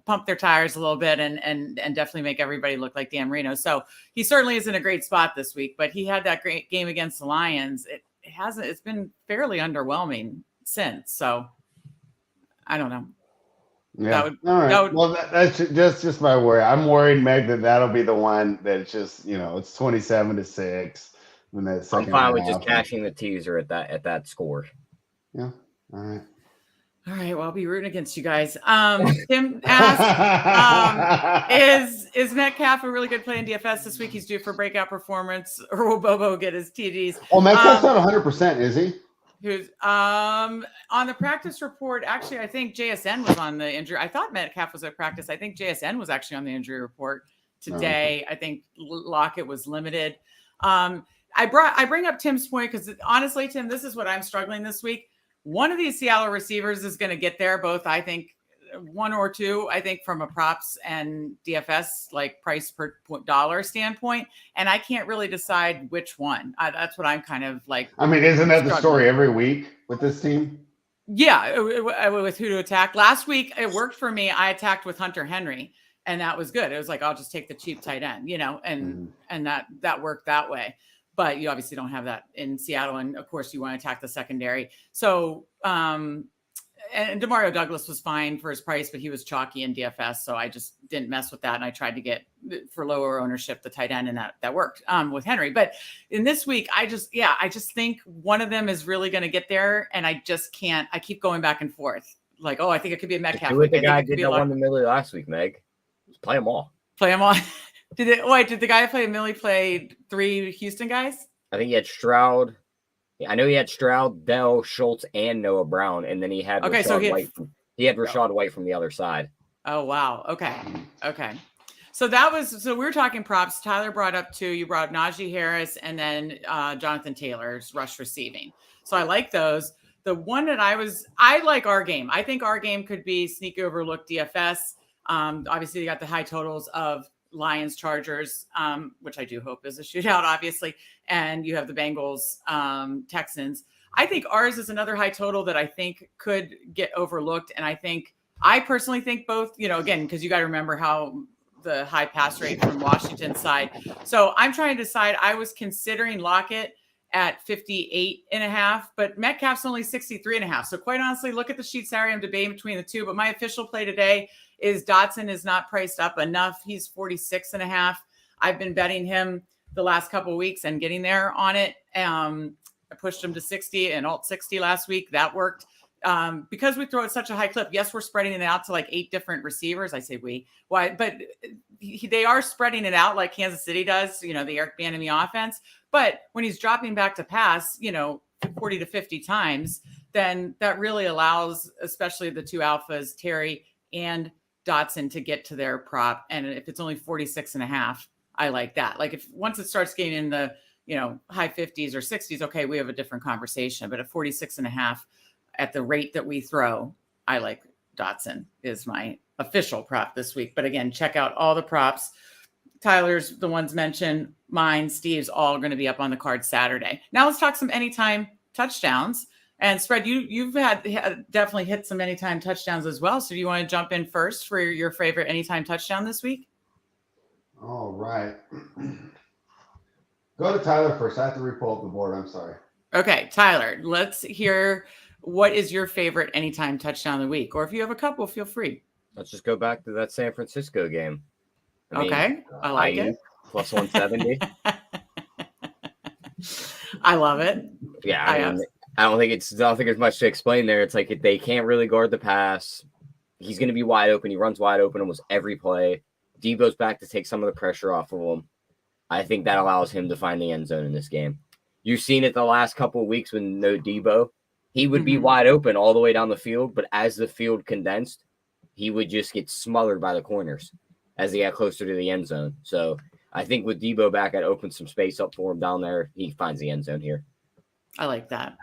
pump their tires a little bit and definitely make everybody look like Dan Marino. So he certainly is in a great spot this week, but he had that great game against the Lions. It's been fairly underwhelming since. So I don't know. Yeah. All right. Well, that's just my worry. I'm worried, Meg, that'll be the one that's just, it's 27-6 when that second. I'm fine with just cashing the teaser at that score. Yeah. All right. All right. Well, I'll be rooting against you guys. Tim asked, is Metcalf a really good play in DFS this week? He's due for breakout performance, or will Bobo get his TDs? Oh, Metcalf's not 100%, is he? Who's on the practice report? Actually, I think JSN was on the injury. I thought Metcalf was at practice. I think JSN was actually on the injury report today. I think Lockett was limited. I bring up Tim's point because honestly, Tim, this is what I'm struggling this week. One of these Seattle receivers is going to get there. Both, I think, 1 or 2, I think, from a props and DFS like price per dollar standpoint, and I can't really decide which one. That's what I'm kind of like. I mean, isn't that the story every week with this team? Yeah, with who to attack. Last week it worked for me. I attacked with Hunter Henry, and that was good. It was like I'll just take the cheap tight end, and that worked that way. But you obviously don't have that in Seattle, and of course you want to attack the secondary. So and Demario Douglas was fine for his price, but he was chalky in DFS. So I just didn't mess with that. And I tried to get for lower ownership, the tight end, and that worked with Henry. But in this week, I just think one of them is really going to get there. And I just can't, I keep going back and forth. Like, I think it could be a Metcalf. Do what the guy did that won the Millie last week, Meg. Just play them all. Play them all. Did the guy play Millie play 3 Houston guys? I think he had Stroud. I know he had Stroud, Bell, Schultz, and Noah Brown, and then he had he had Rashad White from the other side. Oh wow. Okay. So we were talking props. Tyler brought up 2. You brought up Najee Harris and then Jonathan Taylor's rush receiving. So I like those. The one that I like our game. I think our game could be sneaky overlooked DFS. Obviously, you got the high totals of Lions, Chargers, which I do hope is a shootout, obviously. And you have the Bengals, Texans. I think ours is another high total that I think could get overlooked. And I personally think both, again, because you got to remember how the high pass rate from Washington's side. So I'm trying to decide. I was considering Lockett at 58.5, but Metcalf's only 63.5. So quite honestly, look at the sheet salary. I'm debating between the two, but my official play today is Dotson is not priced up enough. He's 46.5. I've been betting him the last couple of weeks and getting there on it. I pushed him to 60 and alt 60 last week. That worked. Because we throw at such a high clip. Yes, we're spreading it out to like 8 different receivers. I say why, but they are spreading it out like Kansas City does, the Eric Bieniemy offense. But when he's dropping back to pass, 40 to 50 times, then that really allows, especially the 2 alphas, Terry and Dotson, to get to their prop. And if it's only 46.5, I like that. Like once it starts getting in the, high 50s or 60s, okay, we have a different conversation. But at 46.5, at the rate that we throw, I like Dotson is my official prop this week. But again, check out all the props. Tyler's, the ones mentioned, mine, Steve's, all going to be up on the card Saturday. Now let's talk some anytime touchdowns. And Spread, you've had definitely hit some anytime touchdowns as well. So do you want to jump in first for your favorite anytime touchdown this week? All right. Go to Tyler first. I have to re-pull up the board. I'm sorry. Okay, Tyler, let's hear what is your favorite anytime touchdown of the week? Or if you have a couple, feel free. Let's just go back to that San Francisco game. I like it. Plus 170. I love it. Yeah, I don't think there's much to explain there. It's like they can't really guard the pass. He's going to be wide open. He runs wide open almost every play. Debo's back to take some of the pressure off of him. I think that allows him to find the end zone in this game. You've seen it the last couple of weeks with no Debo. He would be wide open all the way down the field, but as the field condensed, he would just get smothered by the corners as he got closer to the end zone. So I think with Debo back, I'd open some space up for him down there. He finds the end zone here. I like that.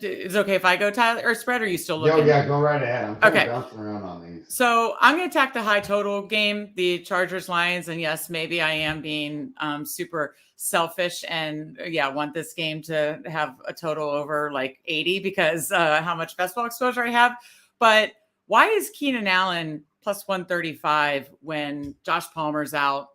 Is it okay if I go, Tyler, or Spread? Or are you still looking? Yeah, go right ahead. I'm kind of bouncing around on these. So I'm going to attack the high total game, the Chargers Lions. And yes, maybe I am being super selfish and want this game to have a total over like 80 because how much best ball exposure I have. But why is Keenan Allen plus 135 when Josh Palmer's out?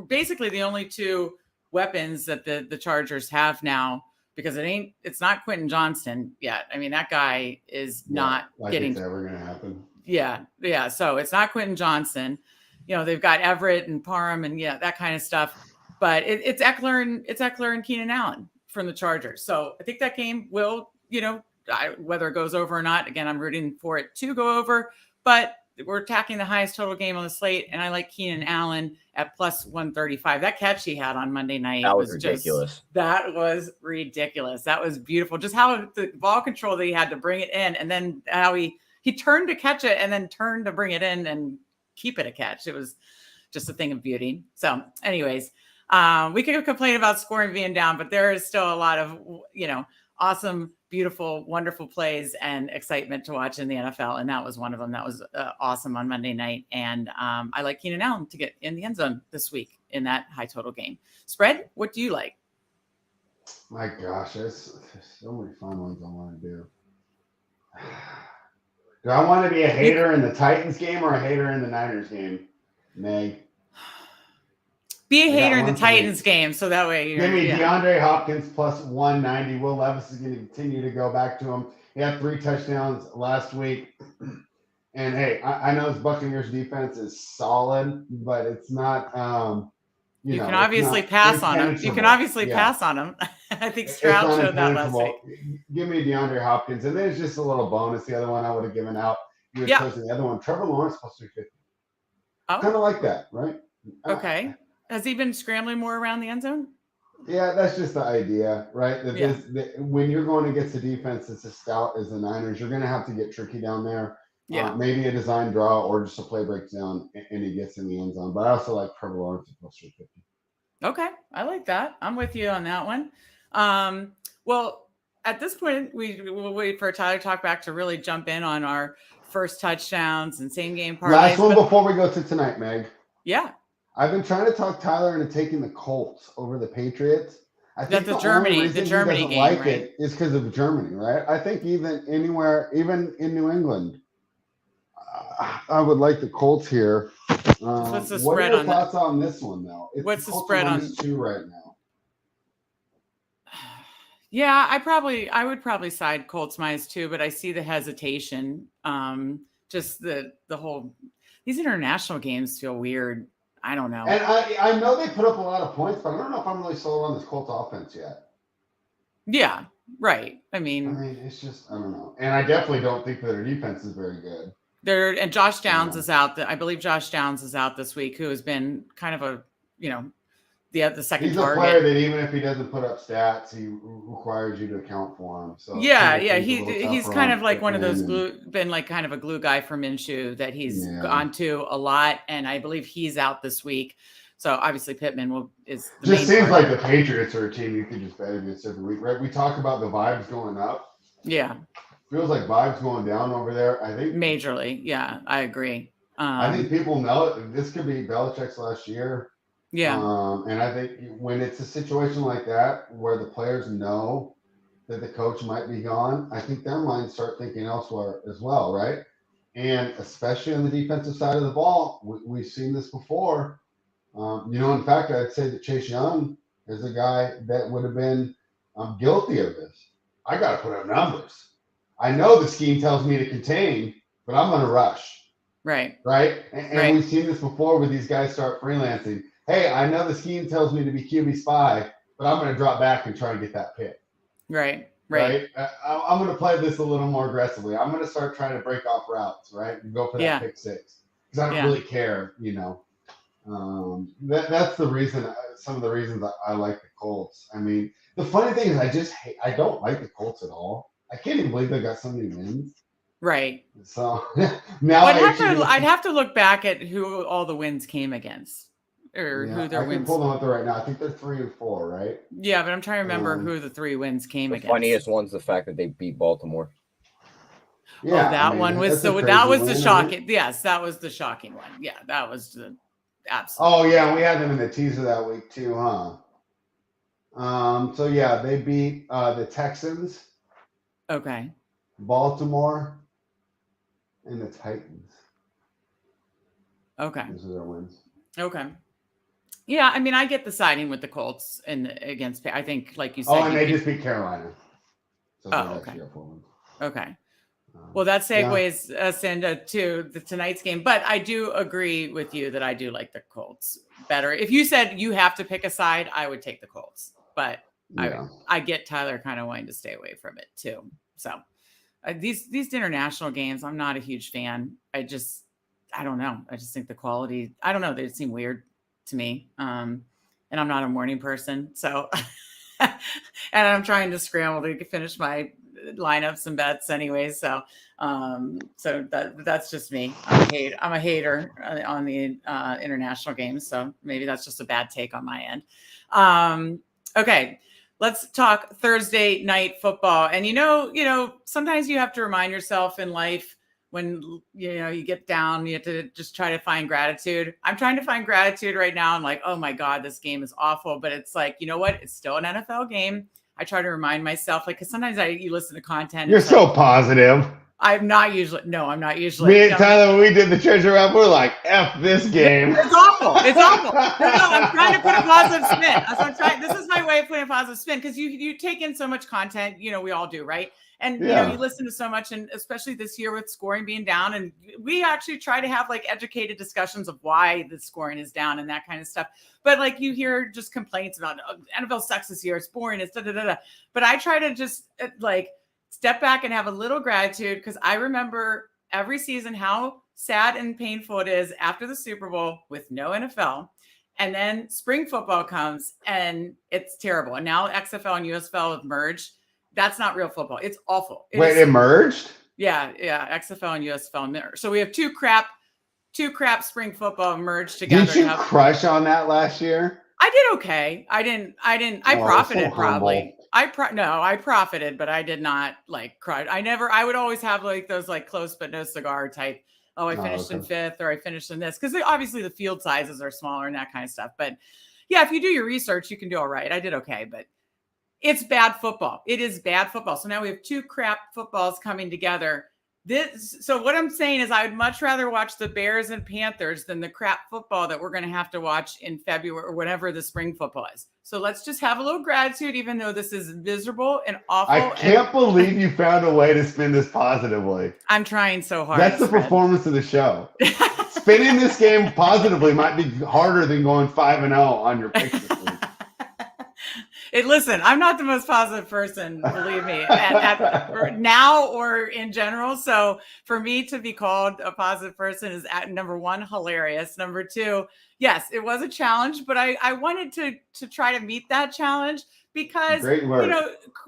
Basically the only 2 weapons that the Chargers have now, because it's not Quentin Johnston yet. I mean, that guy is not getting. It's ever going to happen. Yeah. So it's not Quentin Johnston. They've got Everett and Parham and that kind of stuff. But it's Eckler and Keenan Allen from the Chargers. So I think that game will, whether it goes over or not. Again, I'm rooting for it to go over, but we're attacking the highest total game on the slate, and I like Keenan Allen at plus 135. That catch he had on Monday night was ridiculous. That was ridiculous. That was beautiful. Just how the ball control that he had to bring it in, and then how he turned to catch it and then turned to bring it in and keep it a catch. It was just a thing of beauty. So anyways, we could complain about scoring being down, but there is still a lot of, awesome, beautiful, wonderful plays and excitement to watch in the NFL. And that was one of them. That was awesome on Monday night. And I like Keenan Allen to get in the end zone this week in that high total game. Spread, what do you like? My gosh, there's so many fun ones I want to do. Do I want to be a hater in the Titans game or a hater in the Niners game, Meg? Be a hater in the Titans game, so that way give me DeAndre Hopkins plus 190. Will Levis is going to continue to go back to him. He had 3 touchdowns last week. And hey, I know his Buccaneers defense is solid, but it's not. You can obviously pass on him. You can obviously pass on him. I think Stroud showed that last week. Give me DeAndre Hopkins, and then it's just a little bonus. The other one I would have given out. You had chosen the other one. Trevor Lawrence plus 350. Oh. Kind of like that, right? Okay. Has he been scrambling more around the end zone? Yeah, that's just the idea, right? When you're going against a defense that's as stout as the Niners, you're going to have to get tricky down there. Yeah, maybe a design draw or just a play breaks down and he gets in the end zone. But I also like Trevor Lawrence at plus 350. Okay, I like that. I'm with you on that one. Well, at this point, we'll wait for Tyler to talk back to really jump in on our first touchdowns and same game parlays. Last one before we go to tonight, Meg. Yeah. I've been trying to talk Tyler into taking the Colts over the Patriots. I think the Germany game, like right? It is because of Germany, right? I think even in New England, I would like the Colts here. What's the spread what are your on thoughts on this one, though? What's the spread on 2 right now? Yeah, I would probably side Colts -2, but I see the hesitation. Just the whole these international games feel weird. I don't know. And I know they put up a lot of points, but I don't know if I'm really sold on this Colts offense yet. Yeah, right. I mean, it's just I don't know, and I definitely don't think that their defense is very good. And Josh Downs is out. I believe Josh Downs is out this week, who has been kind of a the second He's target. He's a player that even if he doesn't put up stats, he requires you to account for him. So he's kind of like one of those been like kind of a glue guy for Minshew that he's gone to a lot, and I believe he's out this week. So obviously Pittman is the just seems like the Patriots are a team you can just bet against every week, right? We talk about the vibes going up. Yeah. Feels like vibes going down over there. I think majorly. Yeah, I agree. I think people know this could be Belichick's last year. Yeah. And I think when it's a situation like that where the players know that the coach might be gone, I think their minds start thinking elsewhere as well, right? And especially on the defensive side of the ball, we've seen this before. In fact, I'd say that Chase Young is a guy that would have been guilty of this. I got to put up numbers. I know the scheme tells me to contain, but I'm going to rush. Right. Right. And we've seen this before where these guys start freelancing. Hey, I know the scheme tells me to be QB spy, but I'm going to drop back and try and get that pick. Right. I'm going to play this a little more aggressively. I'm going to start trying to break off routes, right, and go for that pick six because I don't really care, That's the reason. Some of the reasons I like the Colts. I mean, the funny thing is, I don't like the Colts at all. I can't even believe they got so many wins. Right. So now I'd have to look back at who all the wins came against. Or who their wins. I can pull them up there right now. I think they're 3-4, right? Yeah, but I'm trying to remember who the 3 wins came against. The funniest one's the fact that they beat Baltimore. Yeah, that was the shocking. Yes, that was the shocking one. Yeah, that was the absolute. Oh yeah, we had them in the teaser that week too, huh? So yeah, they beat the Texans. Okay. Baltimore and the Titans. Okay. Those are their wins. Okay. Yeah, I mean, I get the siding with the Colts against. I think, like you said. Oh, and they just beat Carolina. So okay. Okay. Well, that segues us into tonight's game. But I do agree with you that I do like the Colts better. If you said you have to pick a side, I would take the Colts. But I get Tyler kind of wanting to stay away from it too. So these international games, I'm not a huge fan. I don't know. I just think the quality, I don't know. They seem weird to me. And I'm not a morning person. So, and I'm trying to scramble to finish my lineups and bets anyway. So, that's just me. I'm a hater on the international games. So maybe that's just a bad take on my end. Okay. Let's talk Thursday night football. And, sometimes you have to remind yourself in life, when you get down, you have to just try to find gratitude. I'm trying to find gratitude right now. I'm like, oh my God, this game is awful. But it's like, you know what? It's still an NFL game. I try to remind myself, because sometimes you listen to content. You're so positive. I'm not usually. Me and Tyler, when we did the treasure map, we're like, F this game. It's awful. It's awful. No, I'm trying to put a positive spin. This is my way of putting a positive spin because you take in so much content. We all do, right? And you listen to so much, and especially this year with scoring being down, and we actually try to have like educated discussions of why the scoring is down and that kind of stuff. But like you hear just complaints about NFL sucks this year, it's boring, it's da da da da. But I try to just like step back and have a little gratitude because I remember every season how sad and painful it is after the Super Bowl with no NFL. And then spring football comes and it's terrible. And now XFL and USFL have merged. That's not real football. It's awful. It merged? Yeah. XFL and USFL merged. So we have two crap spring football merged together. Did you crush on that last year? I did okay. I profited probably. I profited, but I did not like cry. I would always have like those like close but no cigar type. Oh, I finished in 5th or I finished in this. Because obviously the field sizes are smaller and that kind of stuff. But yeah, if you do your research, you can do all right. I did okay, but it's bad football. It is bad football. So now we have two crap footballs coming together. So what I'm saying is I would much rather watch the Bears and Panthers than the crap football that we're going to have to watch in February or whatever the spring football is. So let's just have a little gratitude, even though this is miserable and awful. I can't believe you found a way to spin this positively. I'm trying so hard. That's the performance of the show. Spinning this game positively might be harder than going 5-0 on your picks this week. Listen, I'm not the most positive person, believe me, now or in general. So for me to be called a positive person is at number one, hilarious. Number two, yes, it was a challenge, but I wanted to try to meet that challenge because,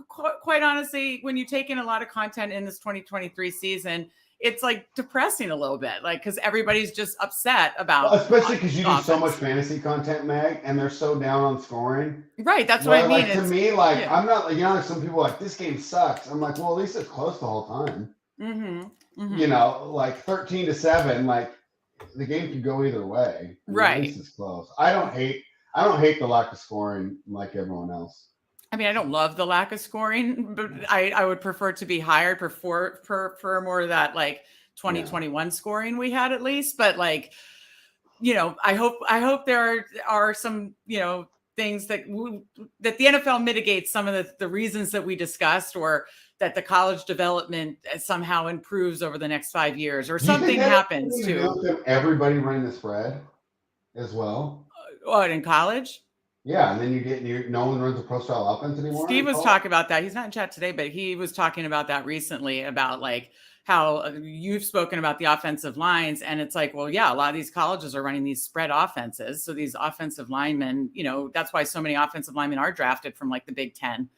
quite honestly, when you take in a lot of content in this 2023 season, it's like depressing a little bit, like because everybody's just upset about, especially because you do so much fantasy content, Meg, and they're so down on scoring. Right, that's what I mean. Like, to me, like I'm not like some people are like this game sucks. I'm like, well, at least it's close the whole time. Mm-hmm. Like 13-7, like the game could go either way. Right, at least it's close. I don't hate the lack of scoring like everyone else. I mean, I don't love the lack of scoring, but I would prefer to be higher, prefer more of that like 2021 scoring we had at least. But like, I hope there are some, things that the NFL mitigates some of the reasons that we discussed, or that the college development somehow improves over the next 5 years, or something happens to everybody running the spread as well. What, in college? Yeah, and then no one runs a pro-style offense anymore. Steve was talking about that. He's not in chat today, but he was talking about that recently, about like how you've spoken about the offensive lines. And it's like, well, yeah, a lot of these colleges are running these spread offenses. So these offensive linemen, that's why so many offensive linemen are drafted from like the Big Ten,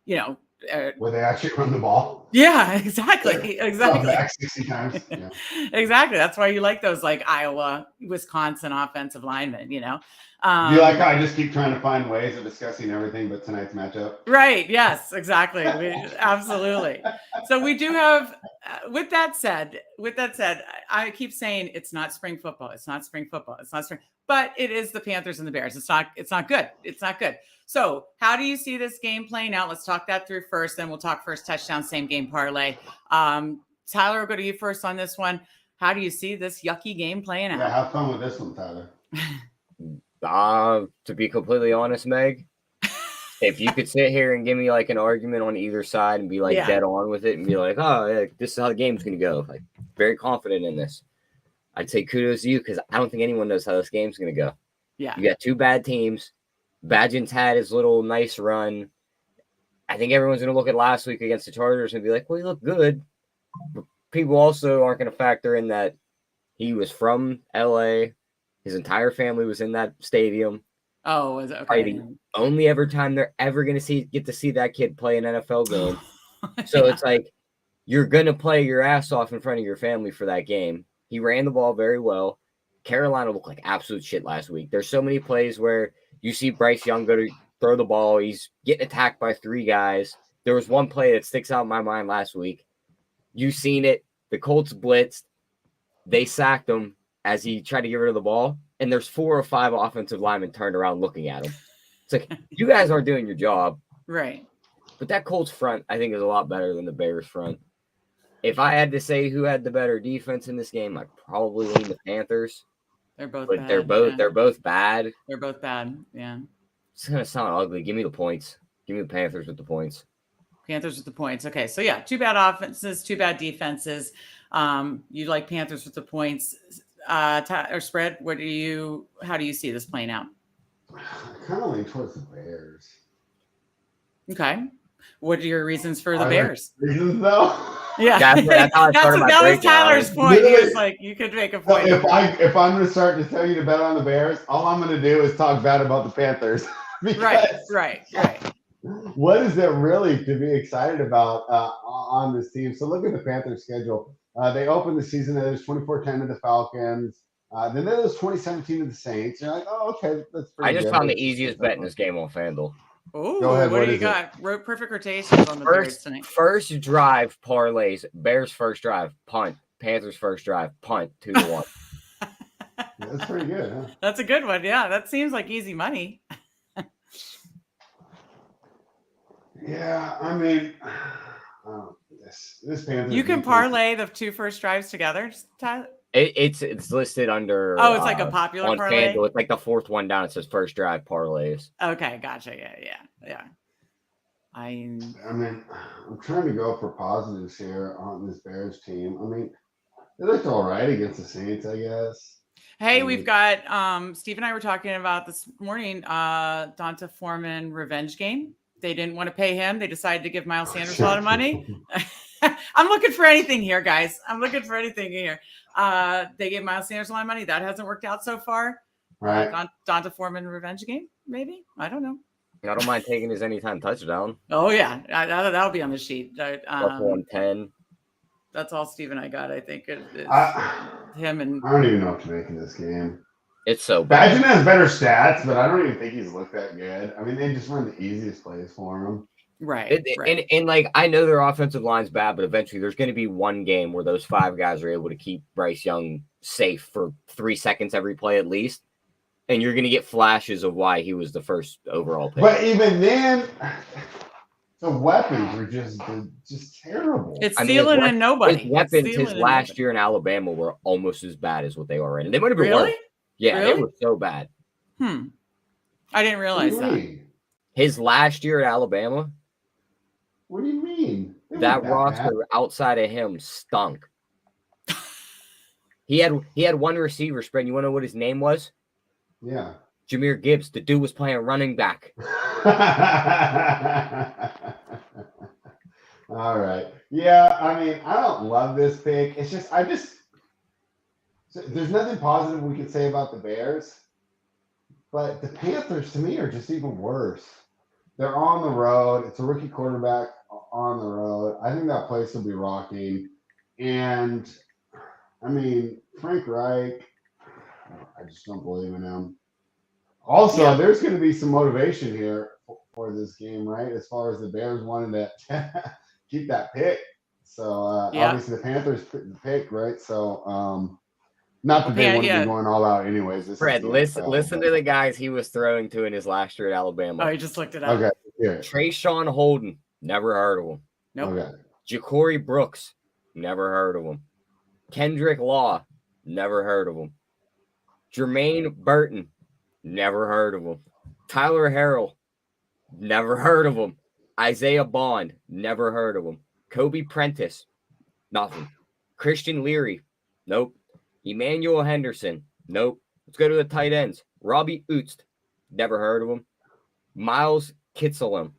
where they actually run the ball. Yeah, exactly. Back 60 times. Yeah. Exactly. That's why you like those like Iowa, Wisconsin offensive linemen, you like how I just keep trying to find ways of discussing everything but tonight's matchup? Right. Yes, exactly. Absolutely. So we do have, with that said, I keep saying it's not spring football. It's not spring football. It's not spring, but it is the Panthers and the Bears. It's not good. It's not good. So how do you see this game playing out? Let's talk that through first. Then we'll talk first touchdown, same game parlay. Tyler, we'll go to you first on this one. How do you see this yucky game playing out? Yeah, have fun with this one, Tyler. To be completely honest, Meg, if you could sit here and give me like an argument on either side and be like dead on with it and be like, oh, yeah, this is how the game's going to go, like very confident in this, I'd say kudos to you, because I don't think anyone knows how this game's going to go. Yeah. You got two bad teams. Badgins had his little nice run. I think everyone's going to look at last week against the Chargers and be like, well, he looked good. But people also aren't going to factor in that he was from LA. His entire family was in that stadium. Oh, was it? Okay. Fighting. Only ever time they're ever going to get to see that kid play an NFL game. So it's like, you're going to play your ass off in front of your family for that game. He ran the ball very well. Carolina looked like absolute shit last week. There's so many plays where you see Bryce Young go to throw the ball. He's getting attacked by three guys. There was one play that sticks out in my mind last week. You've seen it. The Colts blitzed. They sacked him as he tried to get rid of the ball. And there's 4 or 5 offensive linemen turned around looking at him. It's like, you guys aren't doing your job. Right. But that Colts front, I think, is a lot better than the Bears front. If I had to say who had the better defense in this game, I'd probably lean the Panthers. They're both But bad. they're both bad. They're both bad. Yeah. It's gonna sound ugly. Give me the points. Give me the Panthers with the points. Panthers with the points. Okay, so yeah, 2 bad offenses, 2 bad defenses. You like Panthers with the points or spread? How do you see this playing out? I kind of lean towards the Bears. Okay, what are your reasons for the Bears? Reasons though? Yeah, that was Tyler's point. He was like, you could make a point. So if I'm going to start to tell you to bet on the Bears, all I'm going to do is talk bad about the Panthers. Right. What is there really to be excited about on this team? So look at the Panthers schedule. They opened the season, they lose 24-10 to the Falcons. Then they lose 20-17 to the Saints. You're like, oh, okay, that's pretty good. I just found the easiest bet in this game on FanDuel. Oh, go ahead. What do you got? Perfect rotations on the Bears tonight. First drive parlays. Bears first drive punt. Panthers first drive punt 2-1. That's pretty good, huh? That's a good one. Yeah, that seems like easy money. Yeah, I mean, this Panthers. You can parlay the 2 first drives together, Tyler. It's listed under. Oh, it's like a popular on parlay. FanDuel. It's like the 4th one down. It says first drive parlays. Okay, gotcha. Yeah. I mean, I'm trying to go for positives here on this Bears team. I mean, they looked all right against the Saints, I guess. Hey, we've got Steve and I were talking about this morning. Donta Foreman revenge game. They didn't want to pay him. They decided to give Miles Sanders a lot of money. I'm looking for anything here, guys. They gave Miles Sanders a lot of money. That hasn't worked out so far. Right. Donta Foreman revenge game, maybe. I don't know. I don't mind taking his anytime touchdown. Oh yeah, that'll be on the sheet. Plus 110. That's all Steve and I got. I think him and I don't even know what to make in this game. It's so bad. Badgen has better stats, but I don't even think he's looked that good. I mean, they just run the easiest plays for him. Right. And like, I know their offensive line's bad, but eventually there's going to be one game where those 5 guys are able to keep Bryce Young safe for 3 seconds every play at least. And you're going to get flashes of why he was the first overall pick. But even then, the weapons were just terrible. It's Thielen and nobody. His weapons his last year in Alabama were almost as bad as what they are right now. They might have been worse. Yeah, really? They were so bad. I didn't realize that. His last year at Alabama. What do you mean? That roster outside of him stunk. He had one receiver spread. You want to know what his name was? Yeah. Jahmyr Gibbs. The dude was playing running back. All right. Yeah, I mean, I don't love this pick. It's just there's nothing positive we could say about the Bears, but the Panthers to me are just even worse. They're on the road. It's a rookie quarterback on the road. I think that place will be rocking. And I mean, Frank Reich, I just don't believe in him. Also, there's going to be some motivation here for this game, right? As far as the Bears wanting to keep that pick. So obviously the Panthers pick, right? So not that they want to be going all out anyways. Fred, listen to the guys he was throwing to in his last year at Alabama. Oh, he just looked it up. Okay. Yeah. Trayshawn Holden, never heard of him. Nope. Okay. Ja'Cory Brooks, never heard of him. Kendrick Law, never heard of him. Jermaine Burton, never heard of him. Tyler Harrell, never heard of him. Isaiah Bond, never heard of him. Kobe Prentice, nothing. Christian Leary, nope. Emmanuel Henderson, nope. Let's go to the tight ends. Robbie Utz, never heard of him. Miles Kitselem,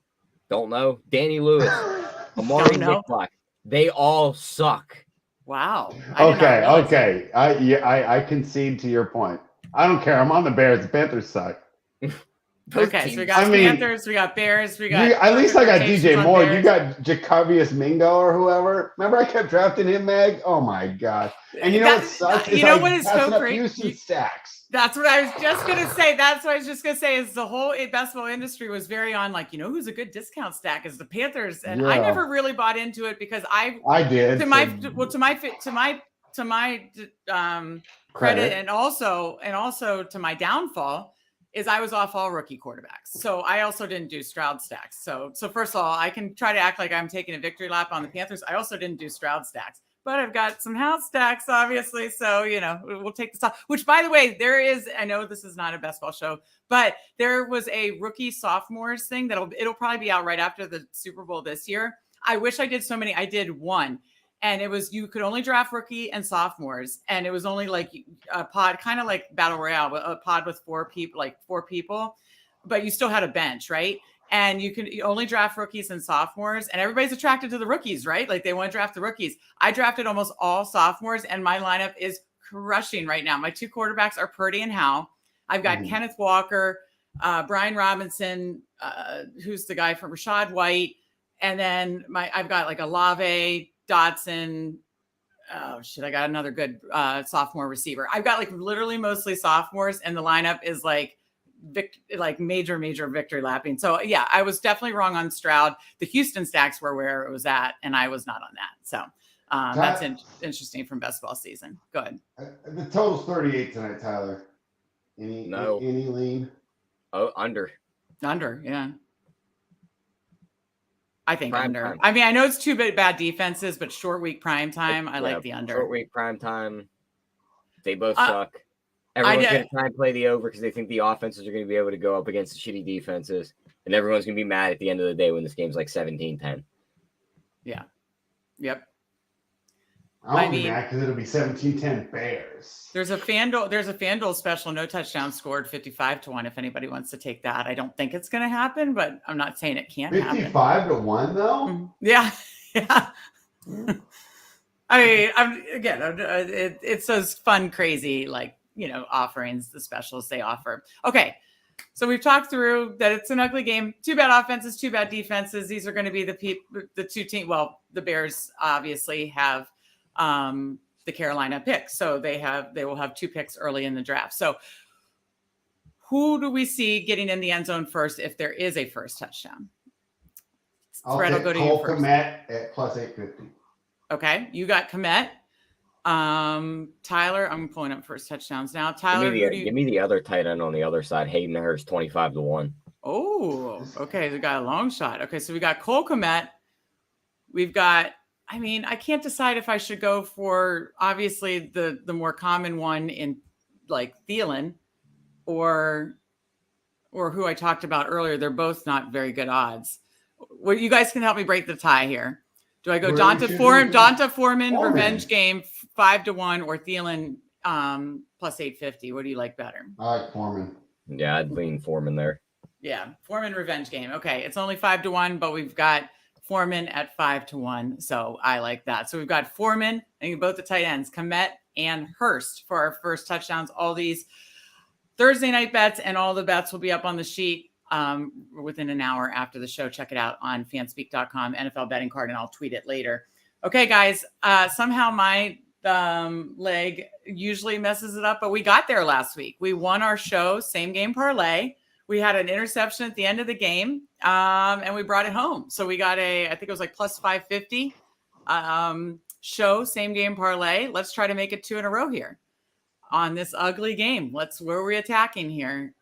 don't know. Danny Lewis, Amari Nicklock, they all suck. Wow. Okay. I concede to your point. I don't care. I'm on the Bears. The Panthers suck. Okay, so we got Panthers, we got Bears, we got. At least I got DJ Moore. You got Jacobius Mingo or whoever. Remember, I kept drafting him, Meg. Oh my god! And you know what sucks? You know what is so great? Houston stacks. That's what I was just gonna say. Is the whole basketball industry was very on like, you know, who's a good discount stack is the Panthers, and I never really bought into it because I did to my credit and also to my downfall is I was off all rookie quarterbacks. So I also didn't do Stroud stacks. So first of all, I can try to act like I'm taking a victory lap on the Panthers. I also didn't do Stroud stacks, but I've got some house stacks, obviously. So, we'll take this off, which, by the way, I know this is not a best ball show, but there was a rookie sophomores thing it'll probably be out right after the Super Bowl this year. I wish I did so many. I did one. And it was, you could only draft rookie and sophomores. And it was only like a pod, kind of like Battle Royale, a pod with four people, but you still had a bench, right? And you only draft rookies and sophomores, and everybody's attracted to the rookies, right? Like they want to draft the rookies. I drafted almost all sophomores, and my lineup is crushing right now. My two quarterbacks are Purdy and Howe. I've got Kenneth Walker, Brian Robinson, who's the guy from Rashad White. And then I've got like Olave, Dotson. Oh shit! I got another good sophomore receiver. I've got like literally mostly sophomores, and the lineup is like major victory lapping. So yeah, I was definitely wrong on Stroud. The Houston stacks were where it was at, and I was not on that. So that's interesting from best ball season. Go ahead. The total's 38 tonight, Tyler. Any lean? Oh, under. Yeah. I think prime under. Time. I mean, I know it's two bad defenses, but short week prime time, I like the under. Short week prime time. They both suck. Everyone's going to try and play the over because they think the offenses are going to be able to go up against the shitty defenses. And everyone's going to be mad at the end of the day when this game's like 17-10. Yeah. Yep. I'll be mad because it'll be 17-10 Bears. There's a FanDuel special, no touchdown scored, 55-1. If anybody wants to take that, I don't think it's going to happen, but I'm not saying it can't happen. 55-1 though. Yeah. I mean, it's those fun, crazy, offerings, the specials they offer. Okay. So we've talked through that it's an ugly game. Two bad offenses, two bad defenses. These are going to be the two teams. Well, the Bears obviously have the Carolina pick. So they will have two picks early in the draft. So who do we see getting in the end zone first if there is a first touchdown? Fred, I'll go to you first. Komet at plus 850. Okay. You got Komet. Tyler, I'm pulling up first touchdowns now. Tyler, give me the other tight end on the other side. Hayden Hurst, 25-1. Oh, okay. We got a long shot. Okay. So we got Cole Komet. We've got, I can't decide if I should go for obviously the more common one in like Thielen or who I talked about earlier. They're both not very good odds. Well, you guys can help me break the tie here. Do I go Donta Foreman revenge game 5-1 or Thielen plus 850? What do you like better? I like Foreman. Yeah, I'd lean Foreman there. Yeah, Foreman revenge game. Okay, it's only 5-1, but we've got Foreman at 5-1, so I like that. So we've got Foreman and both the tight ends, Komet and Hurst for our first touchdowns. All these Thursday night bets and all the bets will be up on the sheet within an hour after the show. Check it out on fanspeak.com, NFL betting card, and I'll tweet it later. Okay, guys, somehow my leg usually messes it up, but we got there last week. We won our show, Same Game Parlay. We had an interception at the end of the game, and we brought it home. So we got I think it was like plus 550 show, Same Game Parlay. Let's try to make it two in a row here on this ugly game. Where are we attacking here?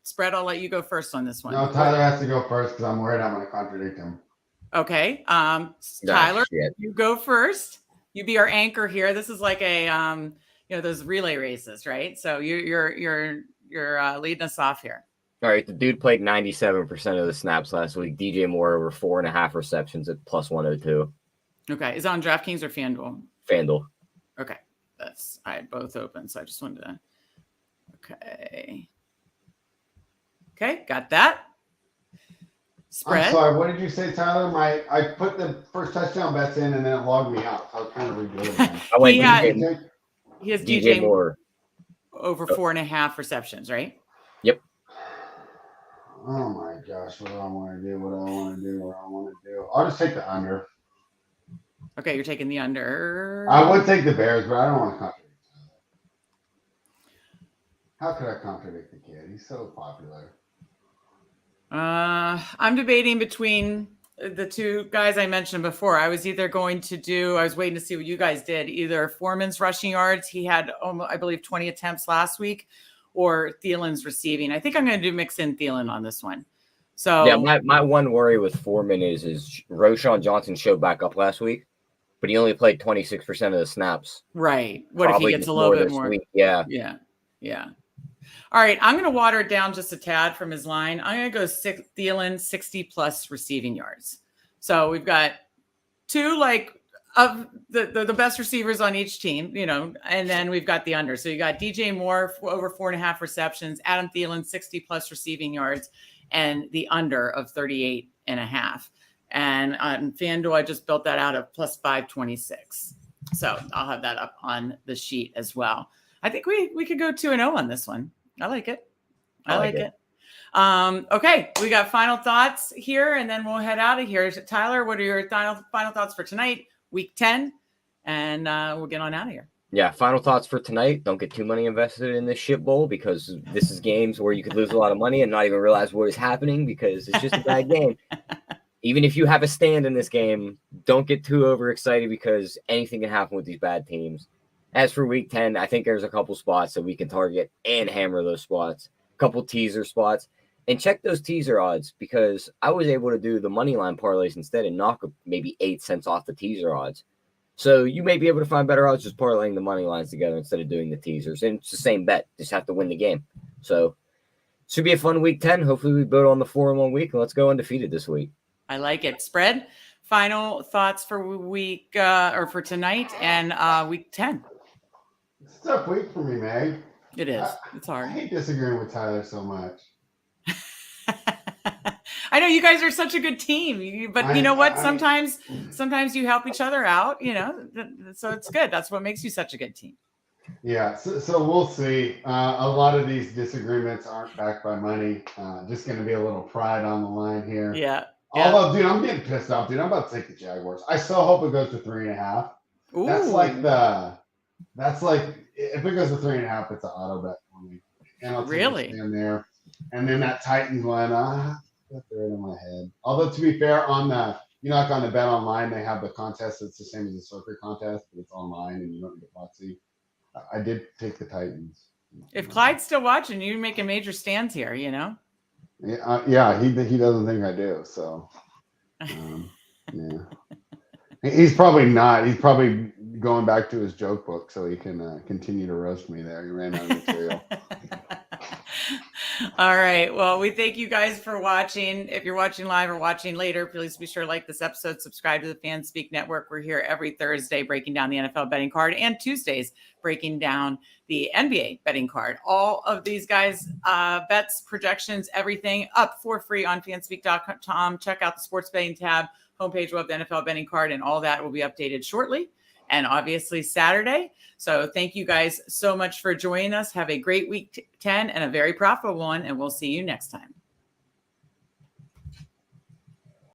Spread, I'll let you go first on this one. No, Tyler has to go first because I'm worried I'm going to contradict him. Okay. Tyler, you go first. You be our anchor here. This is like a, those relay races, right? So you're leading us off here. All right. The dude played 97% of the snaps last week. DJ Moore over 4.5 receptions at plus 102. Okay. Is it on DraftKings or FanDuel? FanDuel. Okay. I had both open, so I just wanted to. Okay, got that. Spread. I'm sorry, what did you say, Tyler? I put the first touchdown bets in and then it logged me out. So I was trying to redo it. He has DJ Moore over 4.5 receptions, right? Yep. Oh my gosh, what do I want to do? I'll just take the under. Okay, you're taking the under. I would take the Bears, but I don't want to contradict him. How could I contradict the kid? He's so popular. I'm debating between the two guys I mentioned before. I was waiting to see what you guys did. Either Foreman's rushing yards. He had, I believe, 20 attempts last week. or Thielen's receiving. I think I'm going to mix in Thielen on this one. So yeah, my one worry with Foreman is Roschon Johnson showed back up last week, but he only played 26% of the snaps. Right. What Probably if he gets just a little bit this more? week. Yeah. Yeah. All right. I'm going to water it down just a tad from his line. I'm going to go Thielen 60 plus receiving yards. So we've got two of the best receivers on each team, and then we've got the under. So you got DJ Moore over 4.5 receptions, Adam Thielen 60 plus receiving yards, and the under of 38.5. And on FanDuel, I just built that out of plus 526. So I'll have that up on the sheet as well. I think we could go 2-0 on this one. I like it. I like it. Okay, we got final thoughts here, and then we'll head out of here. Tyler, what are your final thoughts for tonight, week 10? And we'll get on out of here. Yeah, final thoughts for tonight. Don't get too money invested in this shit bowl, because this is games where you could lose a lot of money and not even realize what is happening, because it's just a bad game. Even if you have a stand in this game, don't get too overexcited, because anything can happen with these bad teams. As for week 10, I think there's a couple spots that we can target and hammer those spots, a couple teaser spots, and check those teaser odds, because I was able to do the money line parlays instead and knock maybe 8 cents off the teaser odds. So you may be able to find better odds just parlaying the money lines together instead of doing the teasers. And it's the same bet, just have to win the game. So should be a fun week 10. Hopefully we build on the 4-1 week, and let's go undefeated this week. I like it. Spread. Final thoughts for week or for tonight and week 10. It's a tough week for me, Meg. It is. It's hard. I hate disagreeing with Tyler so much. I know you guys are such a good team, but you know what? Sometimes you help each other out, so it's good. That's what makes you such a good team. Yeah, so we'll see. A lot of these disagreements aren't backed by money. Just going to be a little pride on the line here. Yeah. Although, dude, I'm getting pissed off, dude. I'm about to take the Jaguars. I still hope it goes to 3.5. Ooh. That's like if it goes to 3.5, it's an auto bet for me. And I'll stand there. And then that Titans one, that's right in my head. Although to be fair, on the on the bet online, they have the contest. It's the same as the circuit contest, but it's online and you don't get Foxy. I did take the Titans. If Clyde's still watching, you're making major stands here, Yeah, he doesn't think I do. So, yeah, he's probably not. He's probably going back to his joke book so he can continue to roast me there. He ran out of material. All right. Well, we thank you guys for watching. If you're watching live or watching later, please be sure to like this episode, subscribe to the Fan Speak Network. We're here every Thursday breaking down the NFL betting card, and Tuesdays breaking down the NBA betting card. All of these guys, bets, projections, everything up for free on fanspeak.com. Check out the sports betting tab. Homepage will have the NFL betting card, and all that will be updated shortly. And obviously Saturday. So thank you guys so much for joining us. Have a great week 10 and a very profitable one. And we'll see you next time.